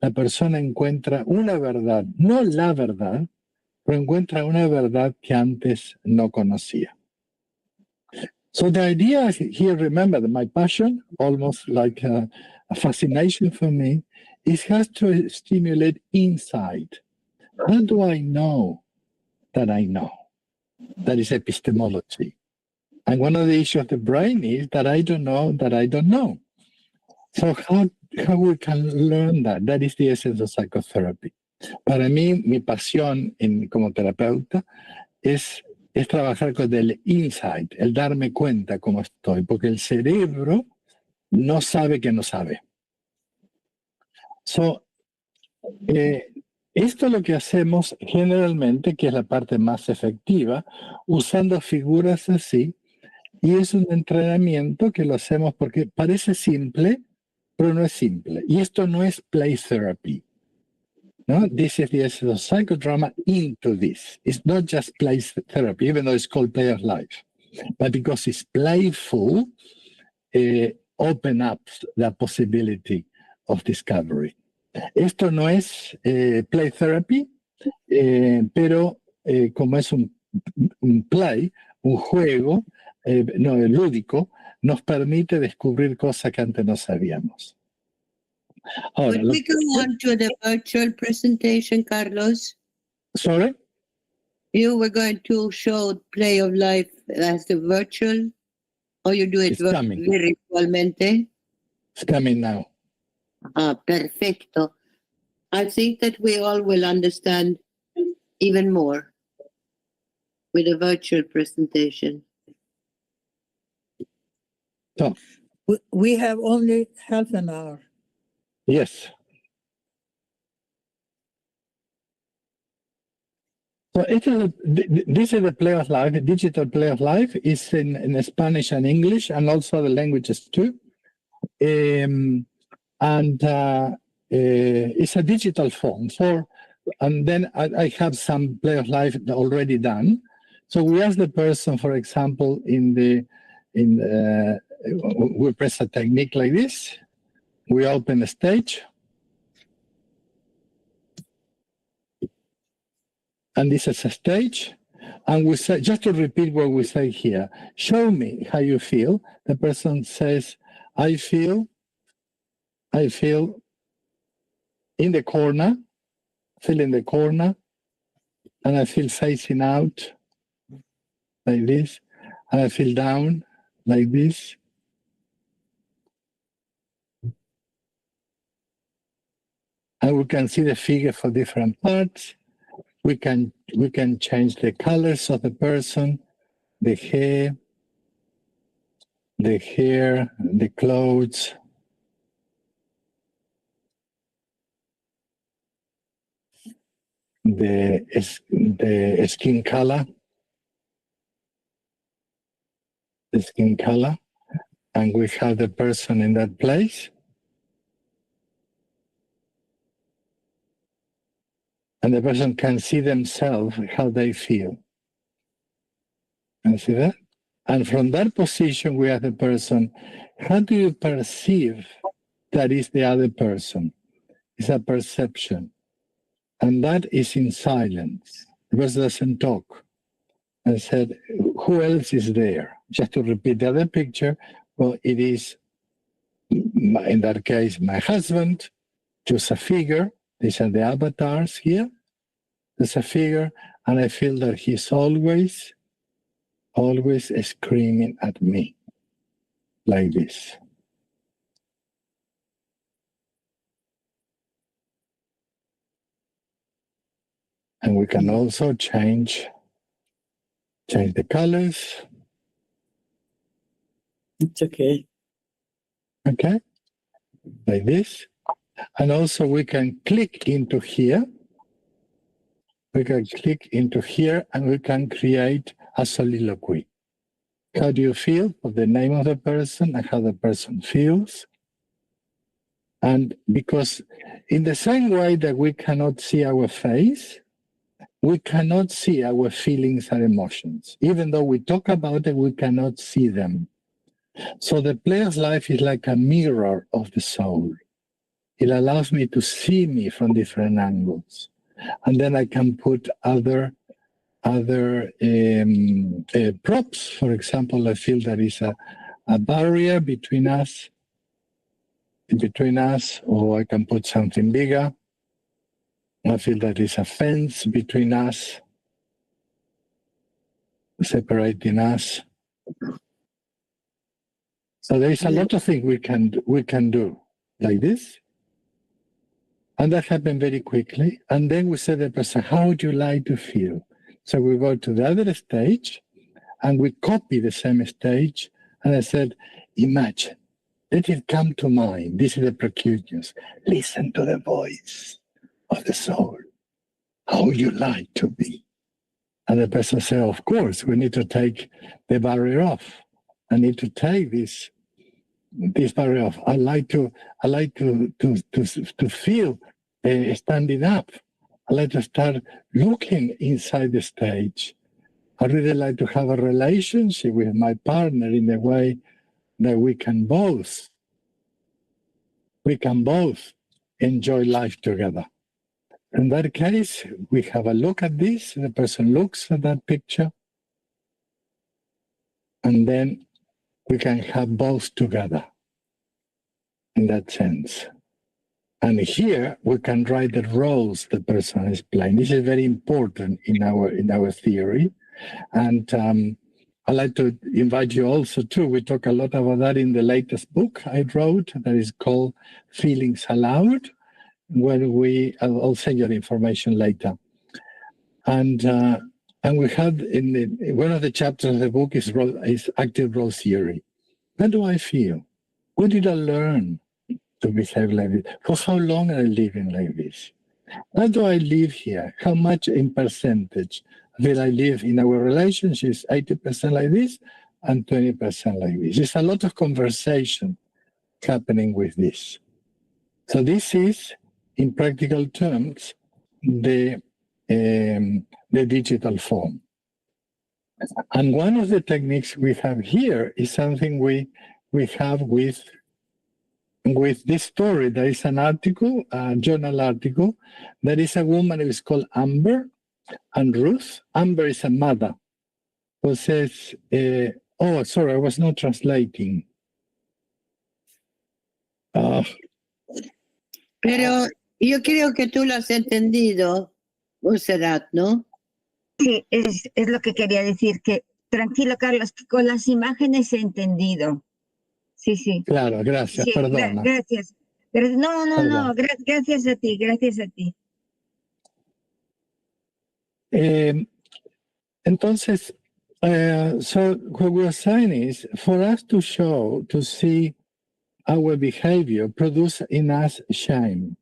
la persona encuentra una verdad, no la verdad, pero encuentra una verdad que antes no conocía. So the idea here, remember, that my passion, almost like a fascination for me, is has to stimulate inside. How do I know that I know? That is epistemology. And one of the issues of the brain is that I don't know that I don't know. So how we can learn that? That is the essence of psychotherapy. Para mí, mi pasión como terapeuta es trabajar con el insight, el darme cuenta cómo estoy, porque el cerebro no sabe que no sabe. So, esto es lo que hacemos generalmente, que es la parte más efectiva, usando figuras así, y es un entrenamiento que lo hacemos porque parece simple, pero no es simple. Y esto no es play therapy. No? This is the essence of psychodrama into this. It's not just play therapy, even though it's called play of life. But because it's playful, open up the possibility of discovery. Esto no es play therapy, pero como es un play, un juego lúdico, nos permite descubrir cosas que antes no sabíamos. Ahora, Could we go on to the virtual presentation, Carlos? Sorry? You were going to show play of life as the virtual, or you do it It's coming. virtualmente? It's coming now. Ah, perfecto. I think that we all will understand even more with a virtual presentation. So, We have only half an hour. yes. So this is the play of life, the digital play of life. Is in Spanish and English, and also the languages too. It's a digital form. And then I have some play of life already done. So we ask the person, for example, we press a technique like this. We open the stage. And this is a stage. And we say, just to repeat what we say here, show me how you feel. The person says, I feel in the corner, and I feel facing out like this, and I feel down like this. And we can see the figure for different parts. We can change the colors of the person, the hair, the clothes. The skin color, and we have the person in that place. And the person can see themselves, how they feel. Can you see that? And from that position, we ask the person, how do you perceive that is the other person? It's a perception. And that is in silence. The person doesn't talk. And said, who else is there? Just to repeat the other picture, well, it is, in that case, my husband, just a figure. These are the avatars here. There's a figure, and I feel that he's always screaming at me, like this. And we can also change the colors. It's okay. Okay, like this. And also we can click into here. We can click into here and we can create a soliloquy. How do you feel? Of the name of the person and how the person feels. And because in the same way that we cannot see our face, we cannot see our feelings and emotions. Even though we talk about it, we cannot see them. So the player's life is like a mirror of the soul. It allows me to see me from different angles. And then I can put other props. For example, I feel there is a barrier between us, or I can put something bigger. I feel there is a fence between us, separating us. So there is a lot of things we can do like this. And that happened very quickly. And then we said to the person, how would you like to feel? So we go to the other stage and we copy the same stage. And I said, imagine, let it come to mind. This is the preclusions. Listen to the voice of the soul. How would you like to be? And the person said, of course, we need to take the barrier off. I need to take this barrier off. I like to feel standing up. I like to start looking inside the stage. I really like to have a relationship with my partner in a way that we can both enjoy life together. In that case, we have a look at this. The person looks at that picture, and then we can have both together in that sense. And here we can write the roles the person is playing. This is very important in our theory. And I'd like to invite you also too. We talk a lot about that in the latest book I wrote that is called Feelings Aloud. I'll send you the information later. And we had one of the chapters of the book is active role theory. How do I feel? What did I learn to behave like this? For how long am I living like this? How do I live here? How much in percentage will I live in our relationships? 80% like this and 20% like this. There's a lot of conversation happening with this. So this is, in practical terms, the digital form. And one of the techniques we have here is something we have with this story. There is an article, a journal article. There is a woman who is called Amber and Ruth. Amber is a mother who says, oh, sorry, I was not translating. Pero yo creo que tú lo has entendido, Monserrat, ¿no? Sí, es lo que quería decir, que tranquilo, Carlos, que con las imágenes he entendido. Sí, sí. Claro, gracias, Sí, perdona. Gracias. No, gracias a ti, gracias a ti. Entonces, so what we're saying is, for us to see our behavior produce in us shame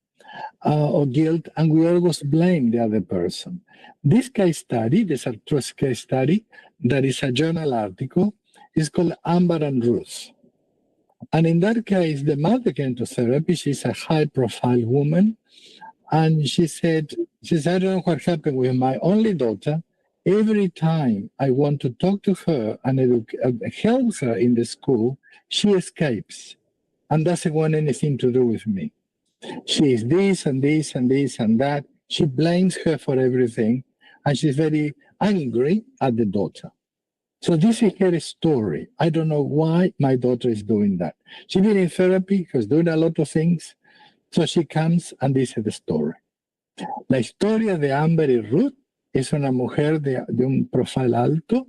or guilt, and we always blame the other person. This case study, this is a true case study, that is a journal article, is called Amber and Ruth. And in that case, the mother came to therapy. She's a high-profile woman. And she said, I don't know what happened with my only daughter. Every time I want to talk to her and help her in the school, she escapes and doesn't want anything to do with me. She is this and this and this and that. She blames her for everything. And she's very angry at the daughter. So this is her story. I don't know why my daughter is doing that. She's been in therapy, she's doing a lot of things. So she comes and this is the story. La historia de Amber y Ruth es una mujer de un profile alto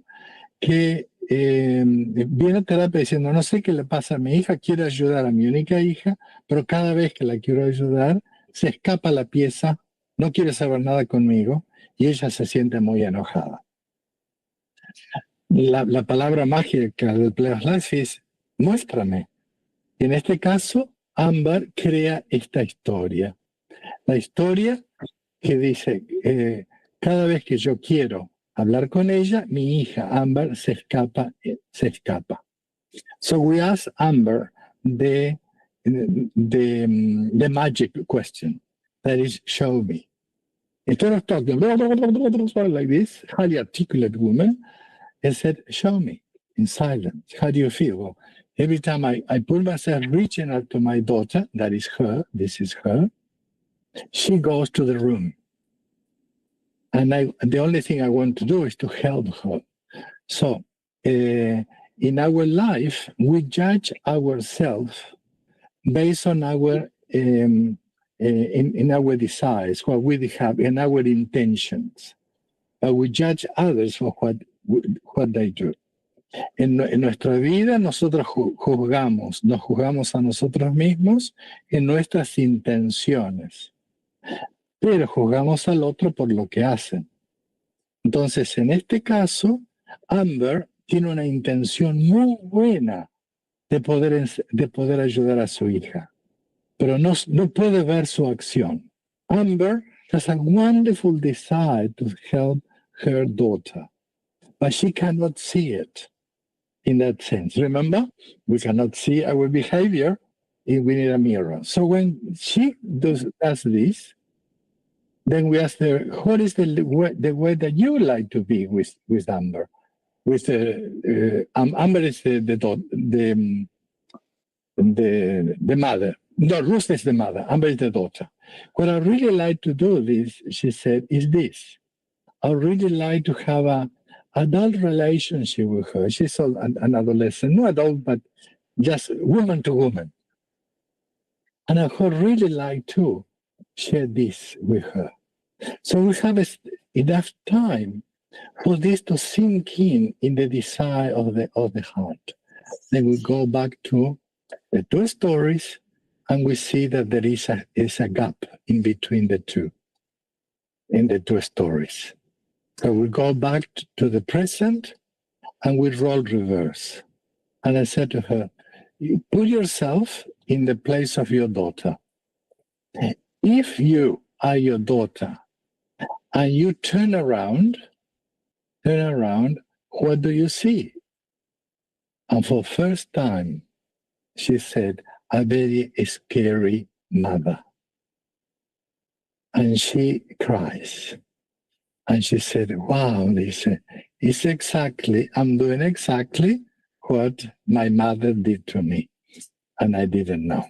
que viene a terapia diciendo, no sé qué le pasa a mi hija, quiero ayudar a mi única hija, pero cada vez que la quiero ayudar, se escapa la pieza, no quiere saber nada conmigo y ella se siente muy enojada. La palabra mágica del Play of Life es muéstrame. Y en este caso, Amber crea esta historia. La historia que dice, cada vez que yo quiero hablar con ella, mi hija Amber se escapa. So we ask Amber the magic question, that is, show me. Instead of talking like this, highly articulate woman, and said, show me in silence. How do you feel? Well, every time I put myself reaching out to my daughter, that is her, this is her, she goes to the room. And the only thing I want to do is to help her. So in our life, we judge ourselves based on our in our desires, what we have, in our intentions. But we judge others for what they do. En nuestra vida nosotros nos juzgamos a nosotros mismos en nuestras intenciones, pero juzgamos al otro por lo que hacen. Entonces, en este caso, Amber tiene una intención muy buena de poder ayudar a su hija, pero no puede ver su acción. Amber has a wonderful desire to help her daughter, but she cannot see it in that sense. Remember, we cannot see our behavior if we need a mirror. So when she does this, then we ask her, what is the way that you like to be with Amber? With Amber is the mother. No, Ruth is the mother. Amber is the daughter. What I really like to do this, she said, is this. I really like to have an adult relationship with her. She's an adolescent, not adult, but just woman to woman. And I would really like to share this with her. So we have enough time for this to sink in the desire of the heart. Then we go back to the two stories, and we see that there is a gap in between the two, in the two stories. So we go back to the present, and we role reverse. And I said to her, you put yourself in the place of your daughter. If you are your daughter, and you turn around, what do you see? And for the first time, she said, a very scary mother. And she cries. And she said, wow, I'm doing exactly what my mother did to me. And I didn't know.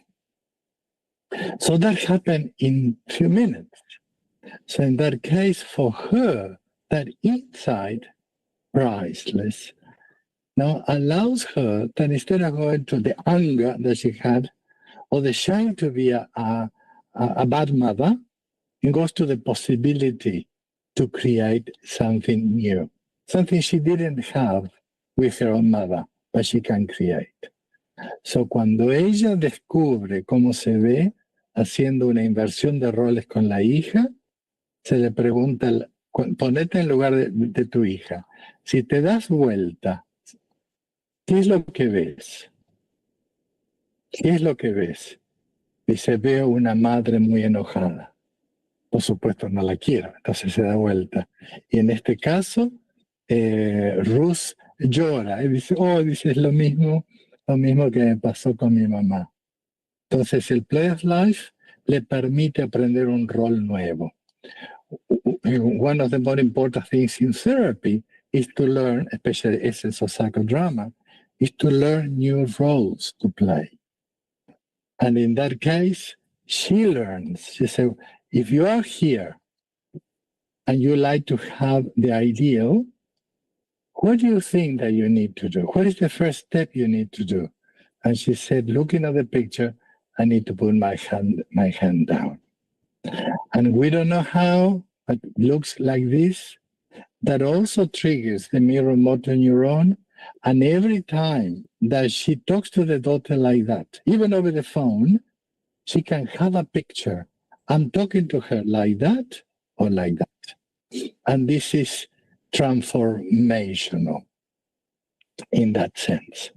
So that happened in a few minutes. So in that case, for her, that insight, priceless, now allows her that instead of going to the anger that she had or the shame to be a bad mother, it goes to the possibility to create something new, something she didn't have with her own mother, but she can create. So cuando ella descubre cómo se ve haciendo una inversión de roles con la hija, se le pregunta, ponete en lugar de tu hija. Si te das vuelta, ¿qué es lo que ves? ¿Qué es lo que ves? Dice, veo una madre muy enojada. Por supuesto, no la quiero, entonces se da vuelta. Y en este caso, Ruth llora y dice, es lo mismo que me pasó con mi mamá. Entonces, el Play of Life le permite aprender un rol nuevo. One of the more important things in therapy is to learn, especially essence of psychodrama, is to learn new roles to play. And in that case, she learns. She said, if you are here and you like to have the ideal, what do you think that you need to do? What is the first step you need to do? And she said, looking at the picture, I need to put my hand down. And we don't know how, but it looks like this. That also triggers the mirror motor neuron. And every time that she talks to the daughter like that, even over the phone, she can have a picture. I'm talking to her like that or like that. And this is transformational in that sense.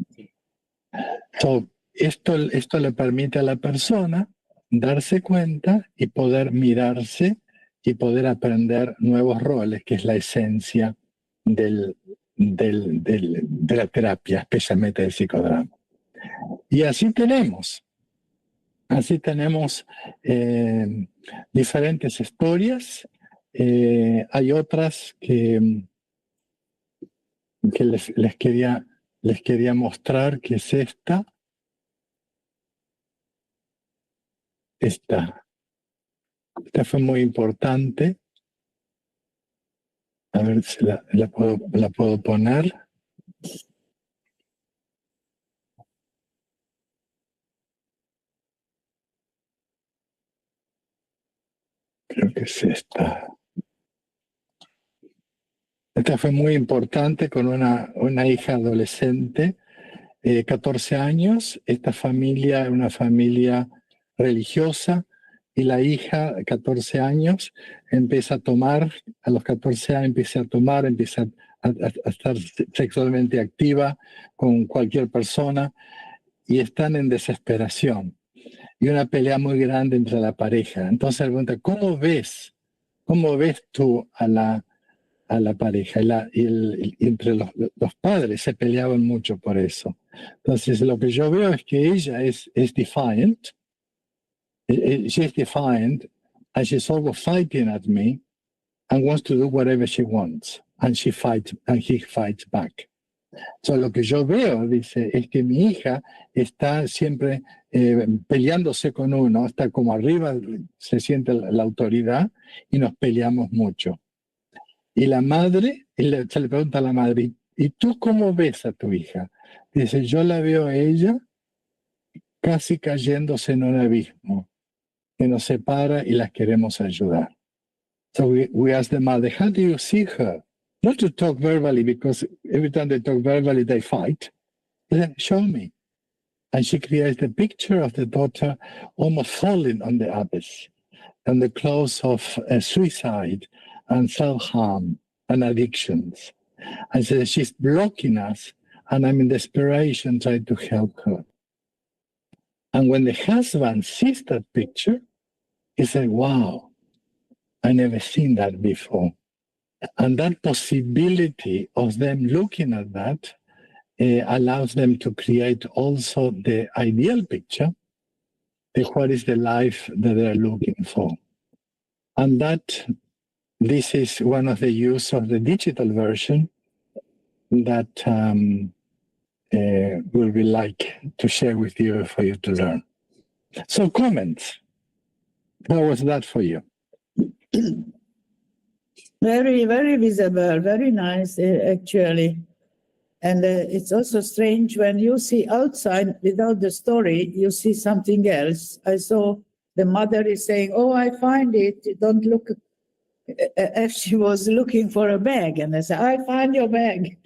So, esto le permite a la persona darse cuenta y poder mirarse y poder aprender nuevos roles, que es la esencia de la terapia, especialmente del psicodrama. Y así tenemos diferentes historias. Hay otras que les quería les quería mostrar que es esta. Esta fue muy importante. A ver si la puedo poner. Creo que es esta. Esta fue muy importante con una hija adolescente, 14 años. Esta familia es una familia religiosa y la hija, 14 años, empieza a tomar, a los 14 años empieza a tomar, empieza a estar sexualmente activa con cualquier persona y están en desesperación. Y una pelea muy grande entre la pareja. Entonces le pregunta, ¿cómo ves tú a la pareja? Entre los padres se peleaban mucho por eso. Entonces lo que yo veo es que ella es defiant. She's defiant and she's always fighting at me and wants to do whatever she wants. And he fights back. So, lo que yo veo, dice, es que mi hija está siempre peleándose con uno, está como arriba, se siente la autoridad y nos peleamos mucho. Y la madre, se le pregunta a la madre, ¿y tú cómo ves a tu hija? Dice, yo la veo a ella casi cayéndose en un abismo que nos separa y las queremos ayudar. So we ask the mother, how do you see her? Not to talk verbally, because every time they talk verbally, they fight. But then, show me. And she creates the picture of the daughter almost falling on the abyss, on the close of suicide and self-harm and addictions. And so she's blocking us, and I'm in desperation trying to help her. And when the husband sees that picture, he said, wow, I never seen that before. And that possibility of them looking at that allows them to create also the ideal picture, what is the life that they're looking for. And this is one of the use of the digital version that will be like to share with you for you to learn. So comments. How was that for you? Very, very visible, very nice, actually. And it's also strange when you see outside without the story, you see something else. I saw the mother is saying, oh, I find it. Don't look as she was looking for a bag. And I said, I find your bag,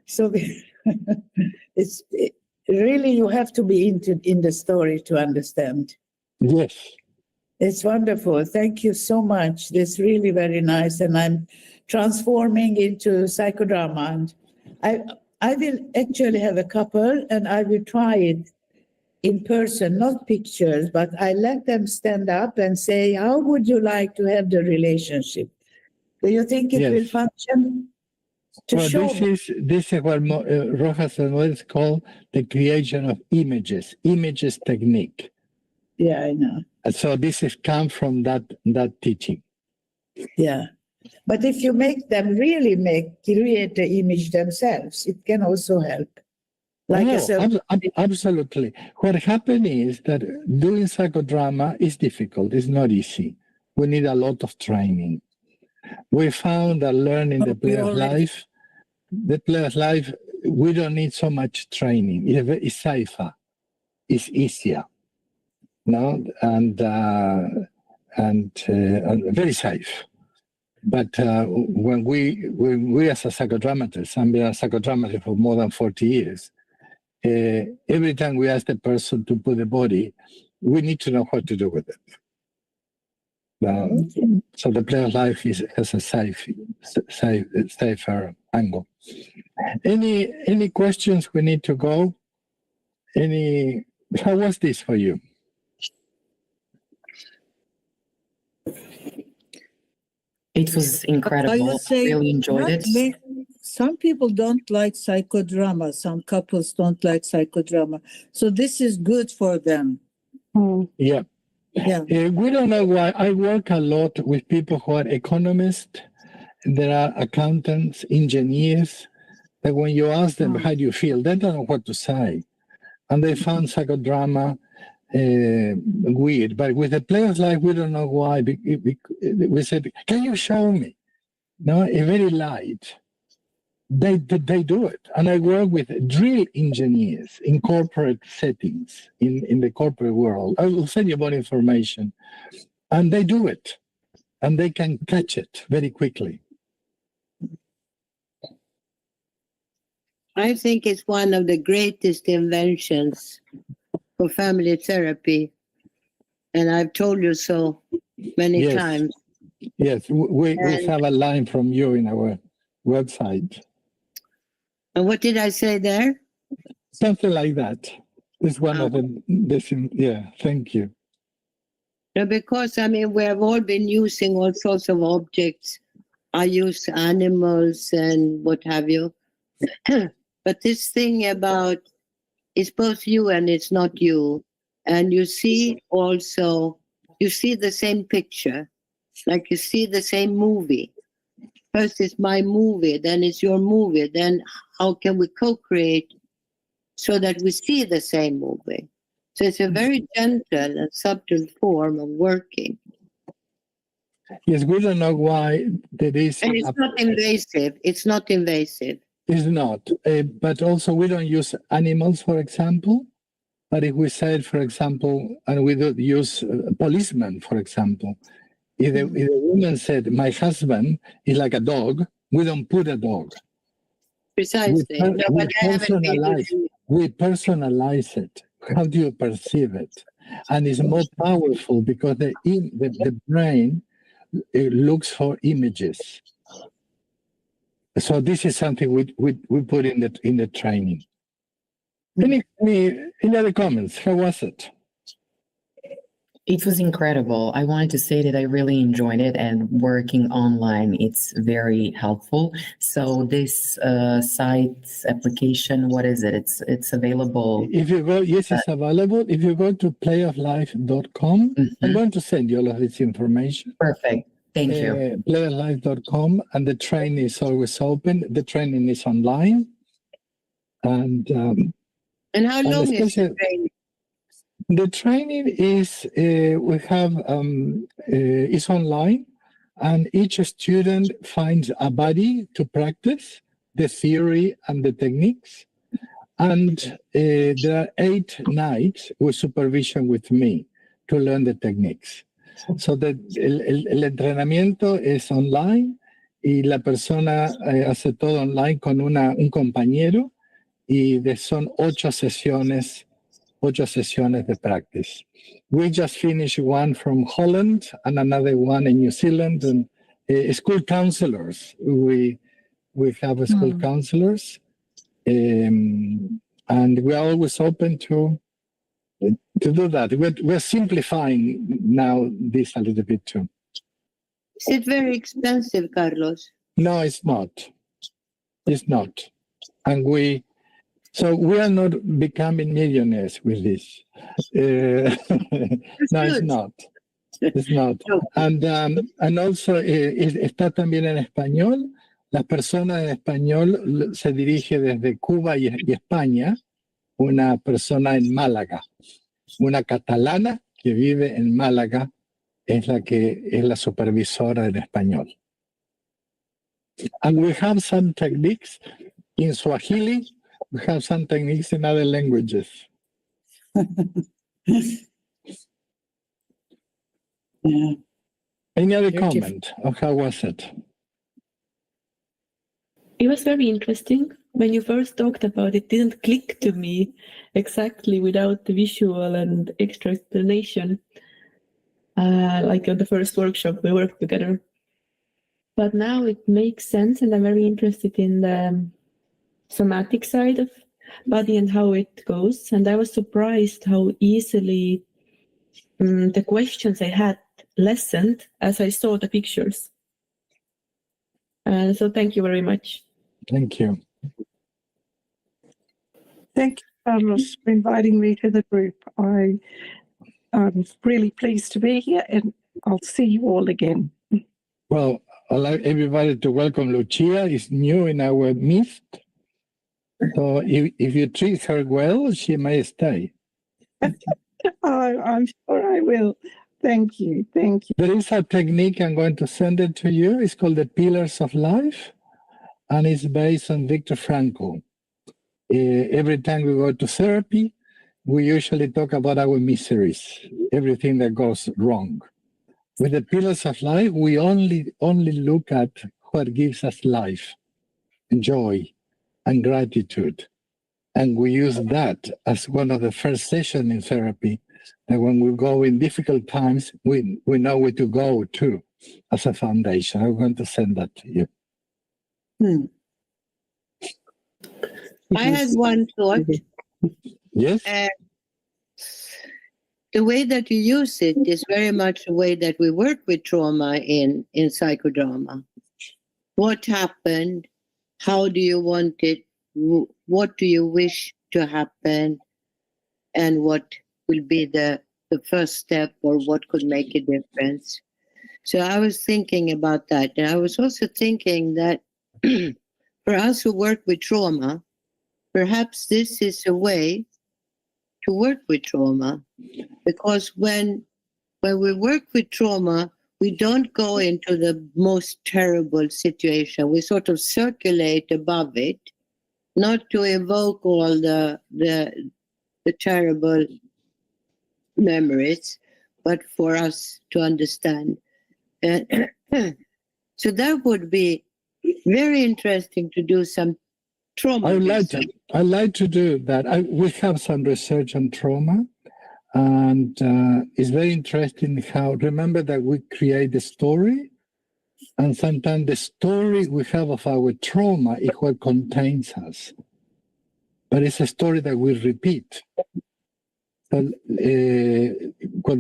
So it's really, you have to be in the story to understand. Yes. It's wonderful. Thank you so much. It's really very nice. And I'm transforming into psychodrama. And I will actually have a couple and I will try it in person, not pictures, but I let them stand up and say, how would you like to have the relationship? Do you think it will function? Well, this is what Rojas is called the creation of images technique. Yeah, I know. So this has come from that teaching. Yeah. But if you make them really create the image themselves, it can also help. Absolutely. What happened is that doing psychodrama is difficult. It's not easy. We need a lot of training. We found that learning the player's life, we don't need so much training. It's safer. It's easier. No, and very safe. But when we as a psychodramatist, I've been a psychodramatist for more than 40 years, every time we ask the person to put the body, we need to know what to do with it. So the player's life has a safer angle. Any questions? We need to go. How was this for you? It was incredible. I really enjoyed it. Some people don't like psychodrama. Some couples don't like psychodrama. So this is good for them. Yeah. We don't know why. I work a lot with people who are economists. There are accountants, engineers. that when you ask them, Oh. how do you feel? They don't know what to say. And they found psychodrama weird. But with the play of life, we don't know why. We said, can you show me? No, a very light. They do it. And I work with drill engineers in corporate settings, in the corporate world. I will send you more information. And they do it. And they can catch it very quickly. I think it's one of the greatest inventions for family therapy. And I've told you so many Yes. times. Yes, we And- have a line from you in our website. And what did I say there? Something like that. It's one of the, yeah, thank you. No, because I mean, we have all been using all sorts of objects. I use animals and what have you. But this thing about it's both you and it's not you. And you see also, you see the same picture, like you see the same movie. First it's my movie, then it's your movie. Then how can we co-create so that we see the same movie? So it's a very gentle and subtle form of working. Yes, we don't know why there is. And it's not invasive. It's not invasive. It's not. But also, we don't use animals, for example. But if we said, for example, and we don't use policemen, for example, if a woman said, my husband is like a dog, we don't put a dog. Precisely. No, but I haven't been using- We personalize it. How do you perceive it? And it's more powerful because the brain looks for images. So this is something we put in the training. Any other comments? How was it? It was incredible. I wanted to say that I really enjoyed it, and working online, it's very helpful. So this site application, what is it? It's available. If you go, yes, it's available. If you go to playoflife.com, I'm going to send you all of this information. Perfect. Thank you. Playoflife.com, and the training is always open. The training is online. And how long is the training? The training is we have is online, and each student finds a buddy to practice the theory and the techniques. And there are 8 nights with supervision with me to learn the techniques. So el entrenamiento es online y la persona hace todo online con un compañero y son 8 sesiones de practice. We just finished one from Holland and another one in New Zealand, and school counselors. We have school counselors, and we're always open to do that. We're simplifying now this a little bit too. Is it very expensive, Carlos? No, it's not. It's not. And so we are not becoming millionaires with this. No, it's not. It's not. And also está también en español. Las personas en español se dirige desde Cuba y España, una persona en Málaga, una catalana que vive en Málaga es la supervisora en español. And we have some techniques in Swahili. We have some techniques in other languages. Yeah. Any other Beautiful. comment? Or how was it? It was very interesting. When you first talked about it, didn't click to me exactly without the visual and extra explanation. Like on the first workshop, we worked together. But now it makes sense, and I'm very interested in the somatic side of body and how it goes. And I was surprised how easily the questions I had lessened as I saw the pictures. So thank you very much. Thank you. Thank you, Carlos, for inviting me to the group. I'm really pleased to be here, and I'll see you all again. Well, I'd like everybody to welcome Lucia. Is new in our midst. So if you treat her well, she may stay. I'm sure I will. Thank you. Thank you. There is a technique, I'm going to send it to you. It's called the Pillars of Life, and it's based on Viktor Frankl. Every time we go to therapy, we usually talk about our miseries, everything that goes wrong. With the Pillars of Life, we only look at what gives us life, joy, and gratitude. And we use that as one of the first sessions in therapy. And when we go in difficult times, we know where to go to as a foundation. I'm going to send that to you. I had one thought. Yes? The way that you use it is very much the way that we work with trauma in psychodrama. What happened? How do you want it? What do you wish to happen? And what will be the first step, or what could make a difference? So I was thinking about that. And I was also thinking that for us who work with trauma, perhaps this is a way to work with trauma. Because when we work with trauma, we don't go into the most terrible situation. We sort of circulate above it, not to evoke all the terrible memories, but for us to understand. So that would be very interesting to do some trauma. I'd like to do that. We have some research on trauma, and it's very interesting how, remember that we create the story, and sometimes the story we have of our trauma is what contains us. But it's a story that we repeat. Cuando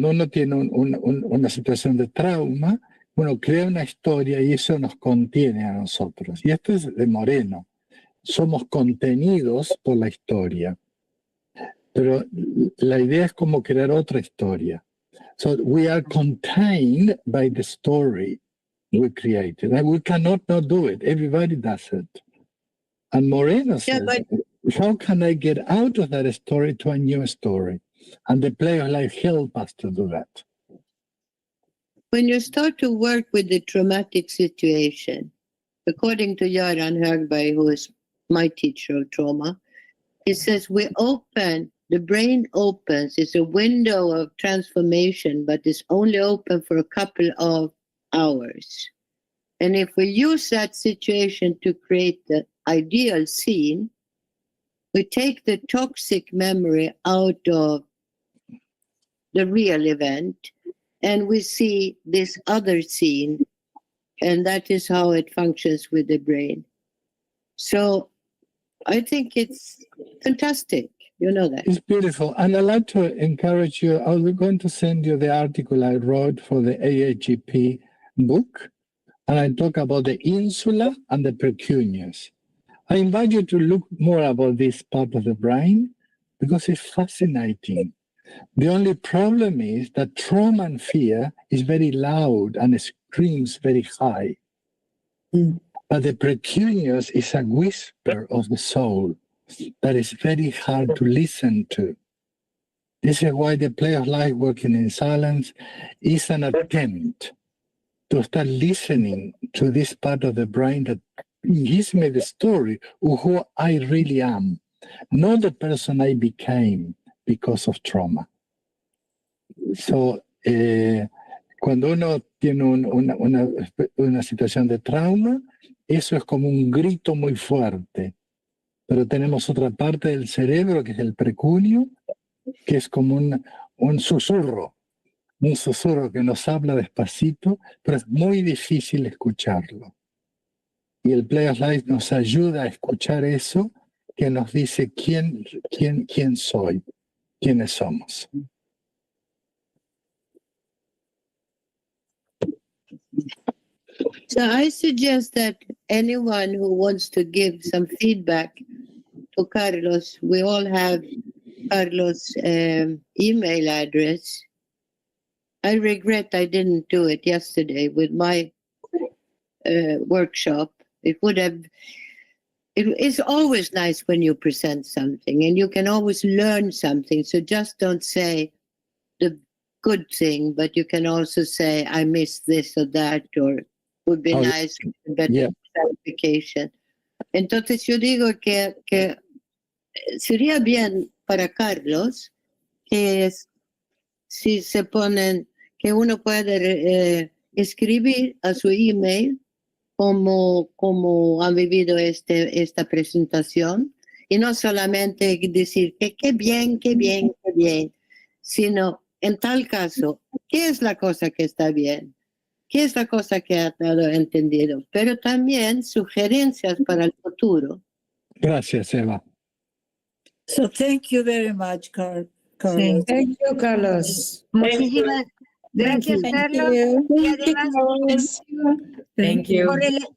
uno tiene una situación de trauma, uno crea una historia y eso nos contiene a nosotros. Y esto es de Moreno. Somos contenidos por la historia. Pero la idea es como crear otra historia. So we are contained by the story we created. And we cannot not do it. Everybody does it. And Moreno says, how can I get out of that story to a new story? And the play of life help us to do that. When you start to work with the traumatic situation, according to Göran Högberg, who is my teacher of trauma, he says the brain opens, it's a window of transformation, but it's only open for a couple of hours. And if we use that situation to create the ideal scene, we take the toxic memory out of the real event, and we see this other scene, and that is how it functions with the brain. So I think it's fantastic. You know that. It's beautiful. And I'd like to encourage you. I was going to send you the article I wrote for the AAGP book, and I talk about the insula and the precuneus. I invite you to look more about this part of the brain because it's fascinating. The only problem is that trauma and fear is very loud and screams very high. But the precuneus is a whisper of the soul that is very hard to listen to. This is why the play of life working in silence is an attempt to start listening to this part of the brain that gives me the story of who I really am, not the person I became because of trauma. So, cuando uno tiene una situación de trauma, eso es como un grito muy fuerte. Pero tenemos otra parte del cerebro, que es el precunio, que es como un susurro que nos habla despacito, pero es muy difícil escucharlo. Y el Play of Life nos ayuda a escuchar eso, que nos dice quién soy, quiénes somos. So I suggest that anyone who wants to give some feedback to Carlos, we all have Carlos' email address. I regret I didn't do it yesterday with my workshop. It would have it's always nice when you present something, and you can always learn something. So just don't say the good thing, but you can also say, I missed this or that, or would be Oh, nice with a better yeah. clarification. Entonces yo digo que sería bien para Carlos que si se ponen, que uno puede escribir a su email como ha vivido esta presentación, y no solamente decir que qué bien, sino en tal caso, ¿qué es la cosa que está bien? ¿Qué es la cosa que ha dado entendido? Pero también sugerencias para el futuro. Gracias, Eva. So thank you very much, Carlos. Thank you, Carlos. Muchísimas gracias, Thank Carlos. you. Y además, Thank you.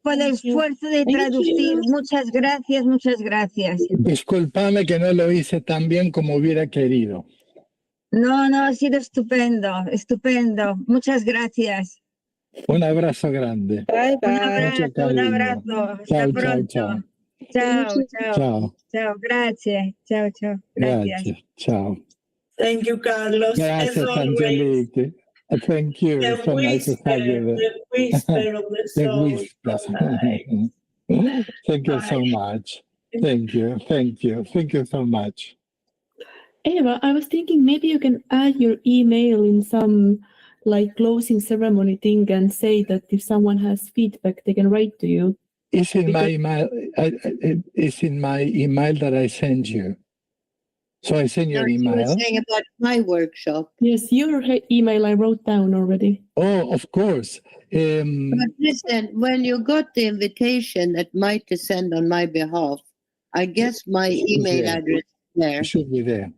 por el esfuerzo de traducir. Muchas gracias, muchas gracias. Discúlpame que no lo hice tan bien como hubiera querido. No, ha sido estupendo, estupendo. Muchas gracias. Un abrazo grande. Bye, Un bye. abrazo, Mucho cariño. un abrazo. Hasta Chao, pronto. chao, Chao, chao. Chao. Chao, gracias. Chao, chao. Gracias. Gracias. Chao. Thank you, Carlos. As Gracias, always, Angelique. Thank you. the It's so nice to have you there. the whisper of the The soul. whisper. So nice. Thank you so much. Thank you. Thank you. Thank you so much. Eva, I was thinking maybe you can add your email in some like closing ceremony thing and say that if someone has feedback, they can write to you. It's in my Because- email. It's in my email that I send you. So I send you No, an she was email. saying about my workshop. Yes, your email I wrote down already. Oh, of course. But listen, when you got the invitation that Maite sent on my behalf, I guess my email Yeah. address is there. It should be there.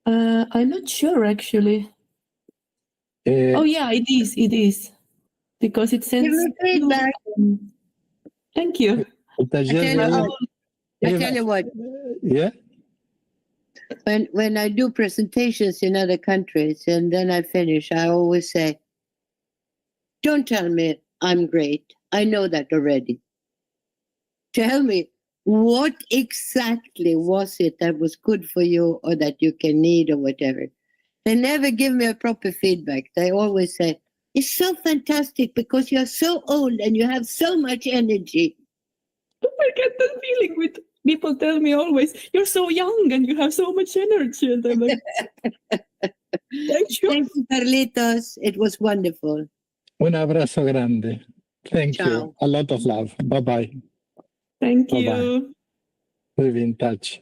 I'm not sure actually. Oh yeah, it is. Because it Give sends me feedback. Thank you. el I taller tell de you hoy- what, I tell you what, Yeah. when I do presentations in other countries and then I finish, I always say, don't tell me I'm great. I know that already. Tell me, what exactly was it that was good for you or that you can need or whatever? They never give me a proper feedback. They always say, it's so fantastic because you're so old and you have so much energy. I get that feeling with people tell me always, you're so young and you have so much energy. And I'm like, thank you. Thank you, Carlitos. It was wonderful. Un abrazo grande. Thank Ciao. you. A lot of love. Bye-bye. Thank Bye-bye. you. We'll be in touch.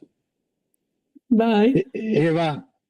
Bye. Eva,